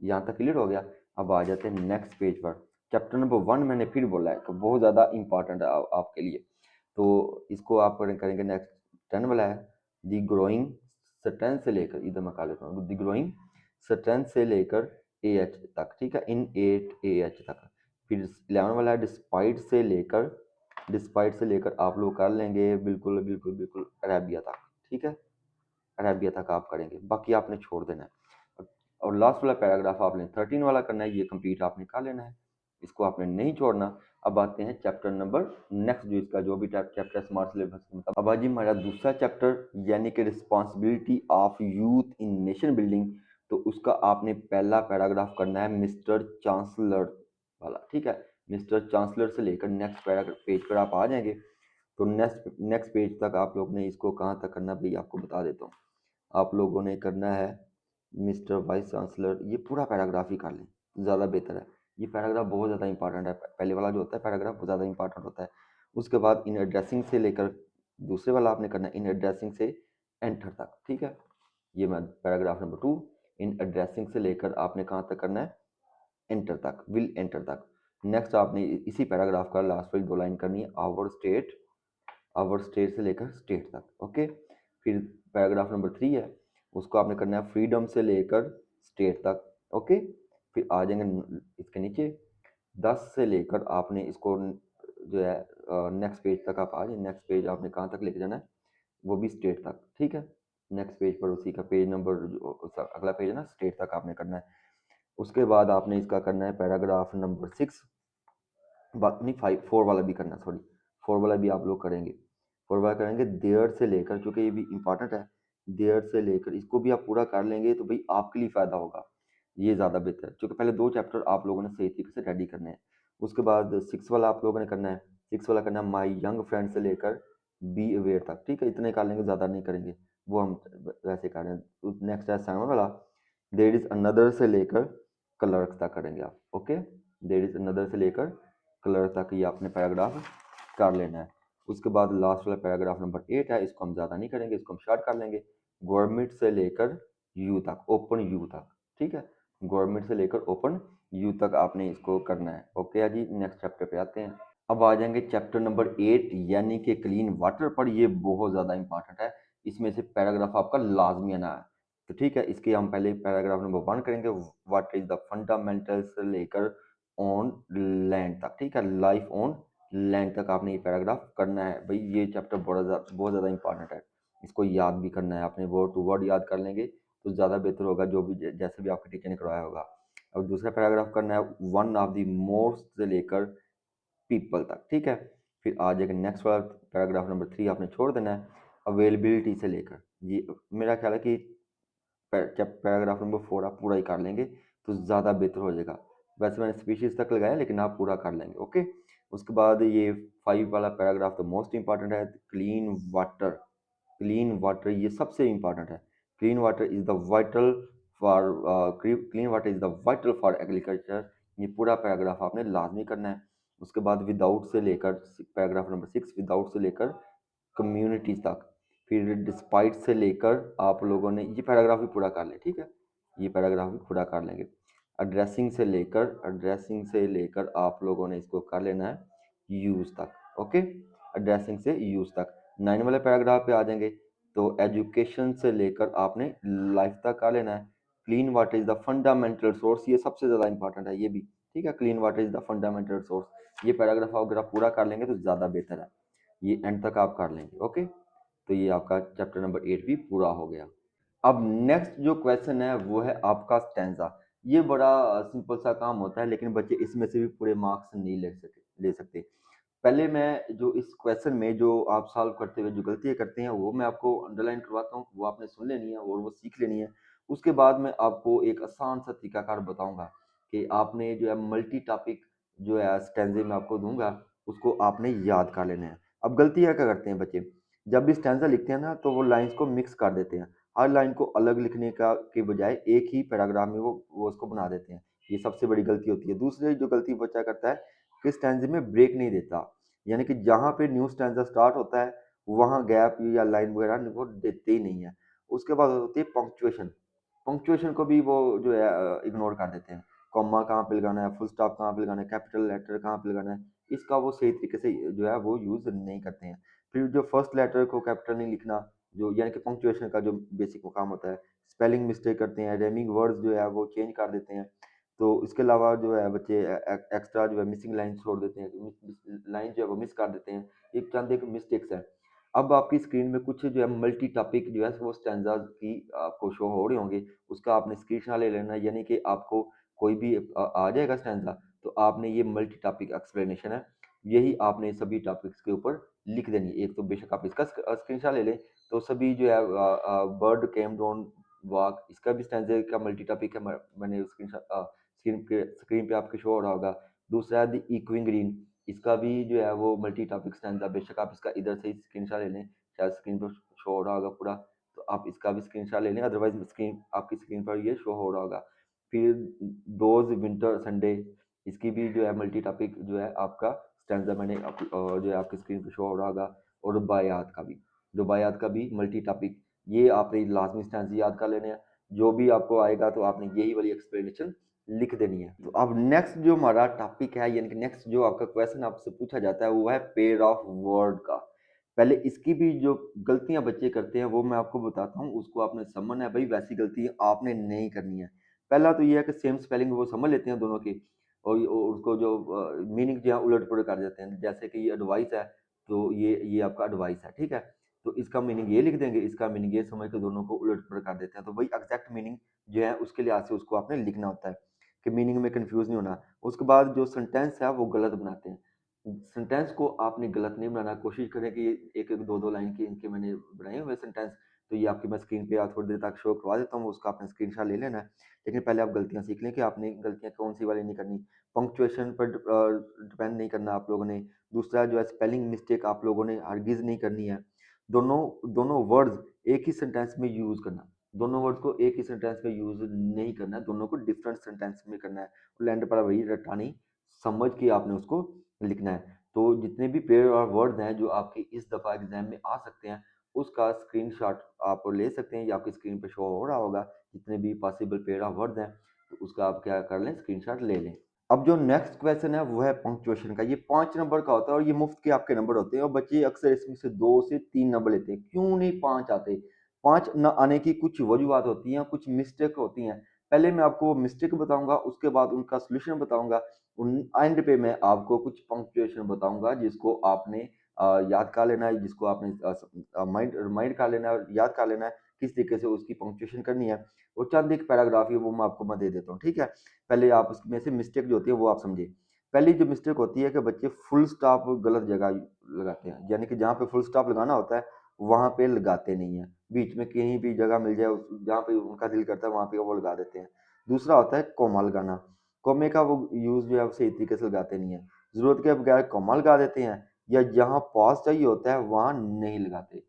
यहाँ तक क्लियर हो गया। अब आ जाते हैं नेक्स्ट पेज पर। चैप्टर नंबर 1 मैंने फिर बोला है तो बहुत ज़्यादा इंपॉर्टेंट है आपके लिए, तो इसको आप करेंगे नेक्स्ट। 10 वाला है दी ग्रोइंग स्ट्रेंथ से लेकर, इधर मैं कर लेता हूँ, दी ग्रोइंग स्ट्रेंथ से लेकर ए एच तक, ठीक है, इन 8 ए एच तक। फिर 11 वाला है डिस्पाइट से लेकर आप लोग कर लेंगे बिल्कुल बिल्कुल बिल्कुल अरेबिया तक, ठीक है। अरेबिया तक आप करेंगे, बाकी आपने छोड़ देना है। और लास्ट वाला पैराग्राफ आपने 13 वाला करना है, ये कंप्लीट आपने कर लेना है, इसको आपने नहीं छोड़ना। अब आते हैं चैप्टर नंबर नेक्स्ट, जो इसका जो भी चैप्टर स्मार्ट सिलेबस मतलब। अब आज हमारा दूसरा चैप्टर यानी कि responsibility of youth in nation building, तो उसका आपने पहला पैराग्राफ करना है मिस्टर चांसलर वाला, ठीक है। मिस्टर चांसलर से लेकर नेक्स्ट पैराग्राफ पेज पर आप आ जाएंगे। तो नेक्स्ट नेक्स्ट पेज तक आप लोग ने इसको कहाँ तक करना भाई आपको बता देता हूँ। आप लोगों ने करना है मिस्टर वाइस चांसलर, ये पूरा पैराग्राफ ही कर लें, ज़्यादा बेहतर है। ये पैराग्राफ बहुत ज़्यादा इंपॉर्टेंट है, पहले वाला जो होता है पैराग्राफ वो ज़्यादा इंपॉर्टेंट होता है। उसके बाद इन एड्रेसिंग से लेकर दूसरे वाला आपने करना है इन एड्रेसिंग से एंटर तक, ठीक है। ये मैं पैराग्राफ नंबर 2, इन एड्रेसिंग से लेकर आपने कहाँ तक करना है एंटर तक, विल एंटर तक। नेक्स्ट आपने इसी पैराग्राफ का लास्ट वाली 2 लाइन करनी है आवर स्टेट से लेकर स्टेट तक। ओके, फिर पैराग्राफ नंबर 3 है, उसको आपने करना है फ्रीडम से लेकर स्टेट तक। ओके, फिर आ जाएंगे इसके नीचे 10 से लेकर आपने इसको जो है नेक्स्ट पेज तक आप आ जाए। नेक्स्ट पेज आपने कहाँ तक लेके जाना है, वो भी स्टेट तक, ठीक है। नेक्स्ट पेज पर उसी का पेज नंबर अगला पेज है ना, स्टेट तक आपने करना है। उसके बाद आपने इसका करना है पैराग्राफ नंबर 6, नहीं 5 4 वाला भी करना, सॉरी 4 वाला भी आप लोग करेंगे। 4 वाला करेंगे देयर से लेकर, क्योंकि ये भी इंपॉर्टेंट है, देयर से लेकर इसको भी आप पूरा कर लेंगे तो भाई आपके लिए फ़ायदा होगा, ये ज़्यादा बेहतर है, क्योंकि पहले 2 चैप्टर आप लोगों ने सही तरीके से रेडी करने हैं। उसके बाद 6 वाला आप लोगों ने करना है, 6 वाला करना है माई यंग फ्रेंड से लेकर बी अवेयर तक, ठीक है। इतने कर लेंगे, ज़्यादा नहीं करेंगे, वो हम वैसे कर रहे हैं। नेक्स्ट है 7 वाला देर इज़ अनदर से लेकर क्लर्क तक करेंगे आप। ओके, देर इज़ अनदर से लेकर क्लर्क तक ये आपने पैराग्राफ कर लेना है। उसके बाद लास्ट वाला पैराग्राफ नंबर 8 है, इसको हम ज़्यादा नहीं करेंगे, इसको हम शॉर्ट कर लेंगे। गवर्नमेंट से लेकर यू तक, ओपन यू तक, ठीक है। गवर्नमेंट से लेकर ओपन यू तक आपने इसको करना है। ओके जी, नेक्स्ट चैप्टर पे आते हैं। अब आ जाएंगे चैप्टर नंबर 8 यानी कि क्लीन वाटर पर। ये बहुत ज़्यादा इंपॉर्टेंट है, इसमें से पैराग्राफ आपका लाजमी आना है। तो ठीक है, इसके हम पहले पैराग्राफ नंबर 1 करेंगे, व्हाट इज द फंडामेंटल्स से लेकर ऑन लैंड तक, ठीक है। लाइफ ऑन लैंड तक आपने ये पैराग्राफ करना है भाई। ये चैप्टर बहुत ज़्यादा इंपॉर्टेंट है, इसको याद भी करना है आपने, वर्ड टू वर्ड याद कर लेंगे तो ज़्यादा बेहतर होगा, जो भी जैसे भी आपके टीचर ने करवाया होगा। अब दूसरा पैराग्राफ करना है वन ऑफ द मोस्ट से लेकर पीपल तक, ठीक है। फिर आ जाएगा नेक्स्ट वाला पैराग्राफ नंबर 3 आपने छोड़ देना है अवेलेबिलिटी से लेकर। ये मेरा ख्याल है कि पैराग्राफ नंबर 4 आप पूरा ही कर लेंगे तो ज़्यादा बेहतर हो जाएगा। वैसे मैंने स्पीशीज़ तक लगाया लेकिन आप पूरा कर लेंगे, ओके। उसके बाद ये 5 वाला पैराग्राफ तो मोस्ट इंपॉर्टेंट है, क्लीन वाटर। क्लीन वाटर ये सबसे इंपॉर्टेंट है। Clean water is the vital for clean water is the vital for agriculture. ये पूरा पैराग्राफ आपने लाजमी करना है। उसके बाद विदाउट से लेकर पैराग्राफ नंबर 6 विदाउट से लेकर कम्युनिटीज तक, फिर डिस्पाइट से लेकर आप लोगों ने ये पैराग्राफ भी पूरा कर लें, ठीक है। ये पैराग्राफ भी पूरा कर लेंगे। एड्रेसिंग से लेकर आप लोगों ने इसको कर लेना है यूज़ तक, ओके। एड्रेसिंग से यूज़ तक 9 वाले पैराग्राफ पे आ जाएंगे। तो एजुकेशन से लेकर आपने लाइफ तक कर लेना है। Clean water is the fundamental source, ये सबसे ज़्यादा इंपॉर्टेंट है ये भी, ठीक है। Clean water is the fundamental source, ये पैराग्राफ अगर आप पूरा कर लेंगे तो ज़्यादा बेहतर है। ये एंड तक आप कर लेंगे, ओके। तो ये आपका चैप्टर नंबर 8 भी पूरा हो गया। अब नेक्स्ट जो क्वेश्चन है वो है आपका स्टैंजा। ये बड़ा सिंपल सा काम होता है लेकिन बच्चे इसमें से भी पूरे मार्क्स नहीं ले सकते। पहले मैं जो इस क्वेश्चन में जो आप सॉल्व करते हुए जो गलतियाँ करते हैं वो मैं आपको अंडरलाइन करवाता हूँ, वो आपने सुन लेनी है और वो सीख लेनी है। उसके बाद मैं आपको एक आसान सा तरीकाकार बताऊंगा कि आपने जो है मल्टी टॉपिक जो है स्टैंजे में आपको दूंगा उसको आपने याद कर लेना है। अब गलतियाँ क्या करते हैं बच्चे, जब भी स्टैंजा लिखते हैं ना तो वो लाइंस को मिक्स कर देते हैं। हर लाइन को अलग लिखने का के बजाय एक ही पैराग्राफ में वो उसको बना देते हैं। ये सबसे बड़ी गलती होती है। दूसरी जो गलती बच्चा करता है कि स्टैंजे में ब्रेक नहीं देता, यानी कि जहाँ पे न्यू स्टैंजा स्टार्ट होता है वहाँ गैप या लाइन वगैरह वो देते ही नहीं है। उसके बाद होती है पंक्चुएशन। पंक्चुएशन को भी वो जो है इग्नोर कर देते हैं। कॉमा कहाँ पे लगाना है, फुल स्टॉप कहाँ पे लगाना है, कैपिटल लेटर कहाँ पे लगाना है, इसका वो सही तरीके से जो है वो यूज़ नहीं करते हैं। फिर जो फर्स्ट लेटर को कैपिटल नहीं लिखना, जो यानी कि पंक्चुएशन का जो बेसिक काम होता है। स्पेलिंग मिस्टेक करते हैं, रेमिंग वर्ड्स जो है वो चेंज कर देते हैं। तो इसके अलावा जो है बच्चे एक्स्ट्रा जो है मिसिंग लाइन छोड़ देते हैं, लाइन जो है वो मिस कर देते हैं। ये चंद एक मिस्टेक्स है। अब आपकी स्क्रीन में कुछ जो है मल्टी टॉपिक जो है वो स्टैंजाज की आपको शो हो रहे होंगे, उसका आपने स्क्रीनशॉट ले लेना है। यानी कि आपको कोई भी आ जाएगा स्टैंजा तो आपने ये मल्टी टॉपिक एक्सप्लेनेशन है, यही आपने सभी टॉपिक्स के ऊपर लिख देनी है। एक तो बेशक आप इसका स्क्रीनशॉट ले लें तो सभी जो है बर्ड केम डाउन वॉक, इसका भी स्टैंजा का मल्टी टॉपिक है। मैंने स्क्रीन पे आपके शो हो रहा होगा। दूसरा है द इक्विंग ग्रीन, इसका भी जो है वो मल्टी टॉपिक स्टैंजा, बेशक आप इसका इधर से ही स्क्रीनशॉट ले लें, शायद स्क्रीन पर शो हो रहा होगा पूरा, तो आप इसका भी स्क्रीनशॉट ले लें, अदरवाइज स्क्रीन आपकी स्क्रीन पर ये शो हो रहा होगा। फिर दोज विंटर संडे, इसकी भी जो है मल्टी टॉपिक जो है आपका स्टैंजा मैंने जो है आपकी स्क्रीन पर शो हो रहा होगा। और रुबायात का भी, रुबायात का भी मल्टी टॉपिक, ये आपने लाजमी स्टैंजा याद कर लेने हैं। जो भी आपको आएगा तो आपने यही वाली एक्सप्लेनेशन लिख देनी है। तो अब नेक्स्ट जो हमारा टॉपिक है यानी कि नेक्स्ट जो आपका क्वेश्चन आपसे पूछा जाता है वो है पेयर ऑफ वर्ड का। पहले इसकी भी जो गलतियां बच्चे करते हैं वो मैं आपको बताता हूँ, उसको आपने समझना है भाई, वैसी गलती आपने नहीं करनी है। पहला तो ये है कि सेम स्पेलिंग वो समझ लेते हैं दोनों की और उसको जो मीनिंग जो है उलट पुलट कर देते हैं। जैसे कि ये एडवाइस है तो ये आपका एडवाइस है, ठीक है। तो इसका मीनिंग ये लिख देंगे, इसका मीनिंग ये समझ के दोनों को उलट पुलट कर देते हैं। तो वही एग्जैक्ट मीनिंग जो है उसके लिहाज से उसको आपने लिखना होता है कि मीनिंग में कंफ्यूज नहीं होना। उसके बाद जो सेंटेंस है वो गलत बनाते हैं। सेंटेंस को आपने गलत नहीं बनाना, कोशिश करें कि एक एक दो दो लाइन के इनके मैंने बनाए हुए सेंटेंस, तो ये आपकी मैं स्क्रीन पे थोड़ी देर तक शो करवा देता हूँ, उसका आपने स्क्रीनशॉट ले लेना है। लेकिन पहले आप गलतियाँ सीख लें कि आपने गलतियाँ कौन सी वाली नहीं करनी। पंक्चुएशन पर डिपेंड नहीं करना आप लोगों ने। दूसरा जो है स्पेलिंग मिस्टेक आप लोगों ने हरगिज नहीं करनी है। दोनों दोनों वर्ड्स एक ही सेंटेंस में यूज करना, दोनों वर्ड्स को एक ही सेंटेंस में यूज नहीं करना है, दोनों को डिफरेंट सेंटेंस में करना है। और लैंड पर वही रटानी समझ के आपने उसको लिखना है। तो जितने भी पेयर और वर्ड्स हैं जो आपके इस दफ़ा एग्जाम में आ सकते हैं उसका स्क्रीनशॉट आप ले सकते हैं, या आपकी स्क्रीन पे शो हो रहा होगा जितने भी पॉसिबल पेयर ऑफ वर्ड्स हैं, तो उसका आप क्या कर लें, स्क्रीनशॉट ले लें। अब जो नेक्स्ट क्वेश्चन है वो है पंक्चुएशन का। ये 5 नंबर का होता है और ये मुफ्त के आपके नंबर होते हैं और बच्चे अक्सर इसमें से 2 से 3 नंबर लेते हैं। क्यों नहीं 5 आते? 5 न आने की कुछ वजूहत होती हैं, कुछ मिस्टेक होती हैं। पहले मैं आपको मिस्टेक बताऊंगा, उसके बाद उनका सोल्यूशन बताऊंगा, उन एंड पे मैं आपको कुछ पंक्चुएशन बताऊंगा जिसको आपने याद कर लेना है, जिसको आपने माइंड रिमाइंड कर लेना है, याद कर लेना है किस तरीके से उसकी पंक्चुएशन करनी है। वो चंद एक पैराग्राफ ही वो मैं आपको दे देता हूँ, ठीक है। पहले आप उसमें से मिस्टेक जो होती है वो आप समझिए। पहली जो मिस्टेक होती है कि बच्चे फुल स्टॉप गलत जगह लगाते हैं, यानी कि जहाँ पे फुल स्टॉप लगाना होता है वहाँ पे लगाते नहीं है, बीच में कहीं भी जगह मिल जाए जहाँ पे उनका दिल करता है वहाँ पे वो लगा देते हैं। दूसरा होता है कॉमा लगाना, कॉमे का वो यूज़ जो है वो सही तरीके से लगाते नहीं है, ज़रूरत के बगैर कॉमा लगा देते हैं, या जहाँ पॉज चाहिए होता है वहाँ नहीं लगाते।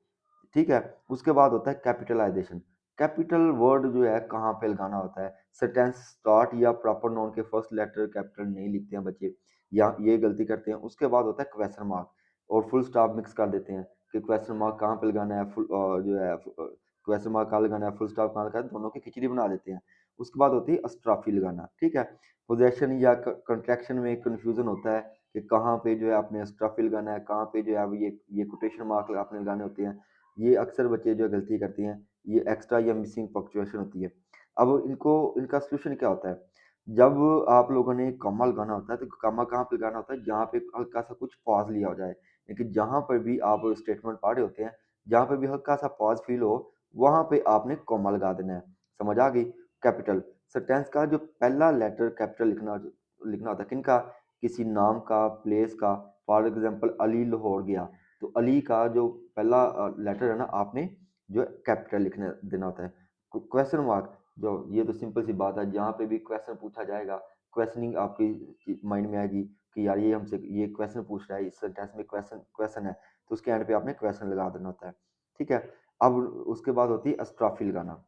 ठीक है। उसके बाद होता है कैपिटलाइजेशन। कैपिटल वर्ड जो है कहाँ पे लगाना होता है, सेंटेंस स्टार्ट या प्रॉपर नाउन के फर्स्ट लेटर कैपिटल नहीं लिखते हैं बच्चे, या ये गलती करते हैं। उसके बाद होता है क्वेश्चन मार्क और फुल स्टॉप मिक्स कर देते हैं कि क्वेश्चन मार्क कहाँ पे लगाना है, फुल जो है क्वेश्चन मार्क कहाँ लगाना है, फुल स्टॉप कहाँ लगाना है, दोनों की खिचड़ी बना देते हैं। उसके बाद होती है अस्ट्राफी लगाना। ठीक है। पोजेशन या कंट्रैक्शन में कंफ्यूजन होता है कि कहाँ पे जो है आपने अस्ट्राफी लगाना है, कहाँ पे जो है अब ये कोटेशन मार्क आपने लगाने होते हैं। ये अक्सर बच्चे जो गलती करते हैं, ये एक्स्ट्रा या मिसिंग पंक्चुएशन होती है। अब इनको इनका सॉल्यूशन क्या होता है, जब आप लोगों ने कॉमा लगाना होता है तो कॉमा कहाँ पे लगाना होता है, जहाँ पे हल्का सा कुछ पॉज लिया हो जाए, लेकिन जहाँ पर भी आप स्टेटमेंट पढ़ रहे होते हैं, जहाँ पे भी हल्का सा पॉज फील हो वहाँ पे आपने कॉमा लगा देना है। समझ आ गई। कैपिटल सेंटेंस का जो पहला लेटर कैपिटल लिखना लिखना होता है किनका, किसी नाम का, प्लेस का। फॉर एग्जाम्पल अली लाहौर गया, तो अली का जो पहला लेटर है ना आपने जो है कैपिटल लिखने देना होता है। क्वेश्चन मार्क, जो ये तो सिंपल सी बात है, जहाँ पे भी क्वेश्चन पूछा जाएगा क्वेश्चनिंग आपकी माइंड में आएगी कि यार ये हमसे ये क्वेश्चन पूछ रहा है, इस सेंटेंस में क्वेश्चन क्वेश्चन है, तो उसके एंड पे आपने क्वेश्चन लगा देना होता है। ठीक है। अब उसके बाद होती है अस्ट्राफी लगाना।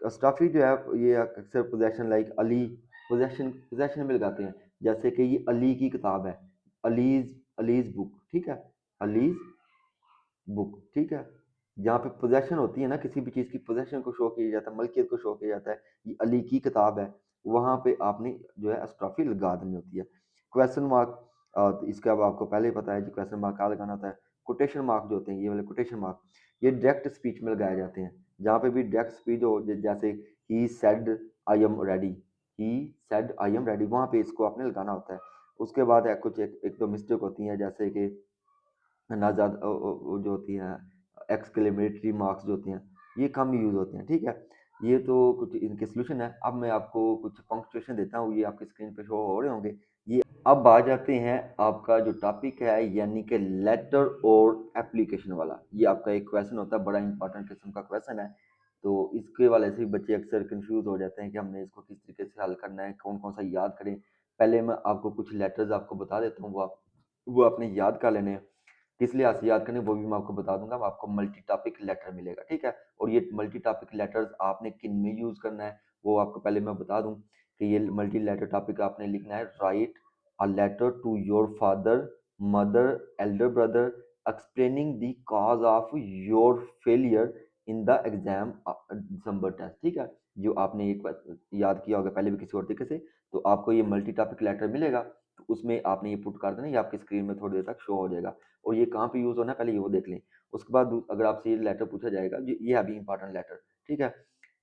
अस्ट्राफी जो है ये अक्सर possession like Ali, possession possession में लगाते हैं, जैसे कि ये अली की किताब है, अलीज अलीज बुक। ठीक है। Allies book. ठीक है। जहाँ पे पोजेशन होती है ना, किसी भी चीज़ की पोजेशन को शो किया जाता है, मलकियत को शो किया जाता है, ये अली की किताब है, वहाँ पे आपने जो है अस्ट्राफी लगा देनी होती है। क्वेश्चन मार्क, तो इसका अब आपको पहले ही पता है कि क्वेश्चन मार्क कहाँ लगाना होता है। कोटेशन मार्क जो होते हैं, ये वाले कोटेशन मार्क, ये डायरेक्ट स्पीच में लगाए जाते हैं, जहाँ पे भी डायरेक्ट स्पीच हो, जैसे he said I am ready, he said I am ready, वहाँ पे इसको आपने लगाना होता है। उसके बाद है कुछ एक दो मिस्टेक होती हैं, जैसे कि ना ज़्यादा वो जो होती हैं एक्सक्लेमेटरी मार्क्स जो होती हैं, ये कम यूज़ होते हैं। ठीक है। ये तो कुछ इनके सॉल्यूशन है। अब मैं आपको कुछ पंक्चुएशन देता हूँ, ये आपकी स्क्रीन पे शो हो रहे होंगे। ये अब आ जाते हैं आपका जो टॉपिक है, यानी कि लेटर और एप्लीकेशन वाला। ये आपका एक क्वेश्चन होता है, बड़ा इंपॉर्टेंट किस्म का क्वेश्चन है। तो इसके वाले से बच्चे अक्सर कंफ्यूज हो जाते हैं कि हमने इसको किस तरीके से हल करना है, कौन कौन सा याद करें। पहले मैं आपको कुछ लेटर्स आपको बता देता हूँ, वो आपने याद कर लेने हैं। किस लिहाज से याद करने वो भी मैं आपको बता दूंगा। आपको मल्टी टॉपिक लेटर मिलेगा। ठीक है। और ये मल्टी टॉपिक लेटर्स आपने किन में यूज करना है वो आपको पहले मैं बता दूं कि ये मल्टी लेटर टॉपिक आपने लिखना है, write a letter to your father, mother, elder brother, explaining the cause of your failure in the exam December test. ठीक है। जो आपने एक बार याद किया होगा पहले भी किसी और तरीके से, तो आपको ये मल्टी टॉपिक लेटर मिलेगा, तो उसमें आपने ये पुट कर देना, ये आपकी स्क्रीन में थोड़ी देर तक शो हो जाएगा। और ये कहाँ पे यूज़ होना है पहले ये वो देख लें। उसके बाद अगर आपसे ये लेटर पूछा जाएगा, ये अभी इंपॉर्टेंट लेटर। ठीक है।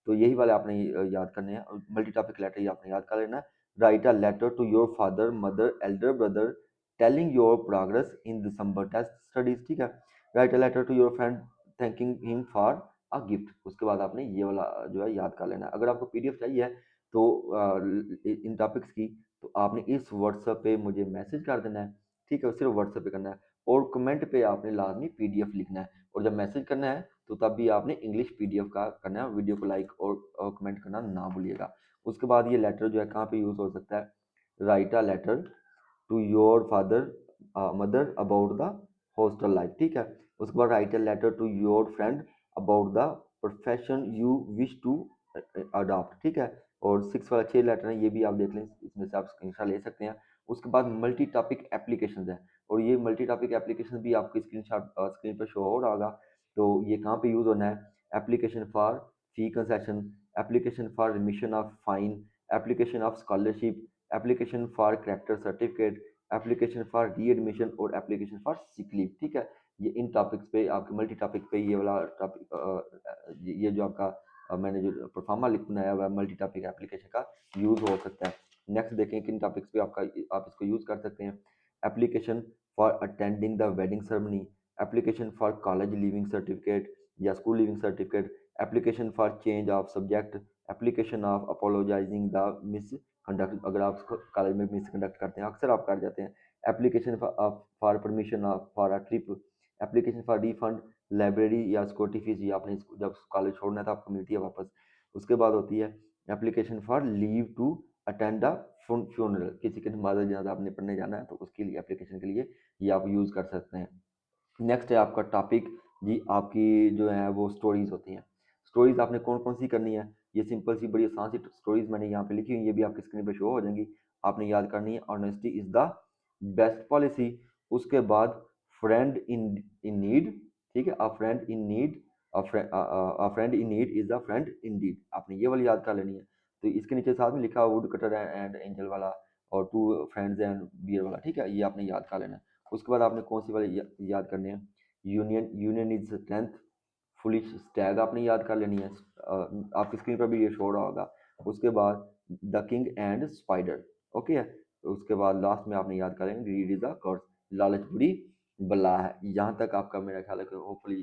तो यही वाले आपने याद करने हैं, मल्टी टॉपिक लेटर ये आपने याद कर लेना है। Write a letter to your father, mother, elder brother, telling your progress in December test studies. ठीक है। Write a letter to your friend thanking him for a gift. उसके बाद आपने ये वाला जो है याद कर लेना है। अगर आपको पीडीएफ चाहिए तो इन टॉपिक्स की, तो आपने इस व्हाट्सएप पे मुझे मैसेज कर देना है। ठीक है। सिर्फ व्हाट्सएप पे करना है, और कमेंट पे आपने लाजमी पीडीएफ लिखना है। और जब मैसेज करना है तो तब भी आपने इंग्लिश पीडीएफ का करना है। वीडियो को लाइक और कमेंट करना ना भूलिएगा। उसके बाद ये लेटर जो है कहाँ पे यूज़ हो सकता है, write a letter to your father, mother about the hostel life. ठीक है। उसके बाद write a letter to your friend about the profession you wish to adopt. ठीक है। और सिक्स वाला 6 लेटर है, ये भी आप देख लें, इसमें से आप स्क्रीनशॉट ले सकते हैं। उसके बाद मल्टी टॉपिक एप्लीकेशन है, और ये मल्टी टॉपिक एप्लीकेशन भी आपकी स्क्रीन पर शो हो रहा होगा। तो ये कहाँ पे यूज़ होना है, application for fee concession, application for remission of fine, application of scholarship, application for character certificate, application for री एडमिशन और एप्लीकेशन फॉर सिक लीव। ठीक है। ये इन टॉपिक्स पे आपके मल्टी टॉपिक पे ये वाला टॉपिक, ये जो आपका मैंने जो परफॉर्मा लिख बनाया हुआ है मल्टी टॉपिक एप्लीकेशन का, यूज़ हो सकता है। नेक्स्ट देखें किन टॉपिक्स पे आपका आप इसको यूज़ कर सकते हैं। Application for attending the wedding ceremony, application for college leaving certificate या school leaving certificate, application for change of subject, application of apologising the misconduct, अगर आप कॉलेज में मिस कंडक्ट करते हैं, अक्सर आप कर जाते हैं। Application for permission for a trip, application for refund library या सिक्योरिटी फीस, ये आपने जब कॉलेज छोड़ना है तो आपको मिलती है वापस। उसके बाद होती है application for leave to attend a funeral, किसी के नमाज़ जनाजा आपने पढ़ने जाना है तो उसके लिए एप्लीकेशन के लिए ये आप यूज़ कर सकते हैं। नेक्स्ट है आपका टॉपिक जी, आपकी जो है वो स्टोरीज होती हैं। स्टोरीज आपने कौन कौन सी करनी है, ये सिंपल सी बड़ी आसान सी स्टोरीज मैंने यहाँ पे लिखी हुई है, ये भी आपकी स्क्रीन पे शो हो जाएंगी। आपने याद करनी है, honesty is the best policy. उसके बाद फ्रेंड इन इन नीड, ठीक है, a friend in need, a friend in need is a friend in deed, आपने ये वाली याद कर लेनी है। तो इसके नीचे साथ में लिखा वुड कटर एंड एंजल वाला, और टू फ्रेंड्स एंड बियर वाला, ठीक है, ये आपने याद कर लेना है। उसके बाद आपने कौन सी वाली याद करनी है, union union is strength, foolish Stag आपने याद कर लेनी है। आपकी स्क्रीन पर भी ये शो हो रहा होगा। उसके बाद the king and spider, okay है। उसके बाद लास्ट में आपने याद करेंगे ग्रीड इज अ कर्स, लालच बुरी बला है। यहाँ तक आपका मेरा ख्याल है कि होपफुली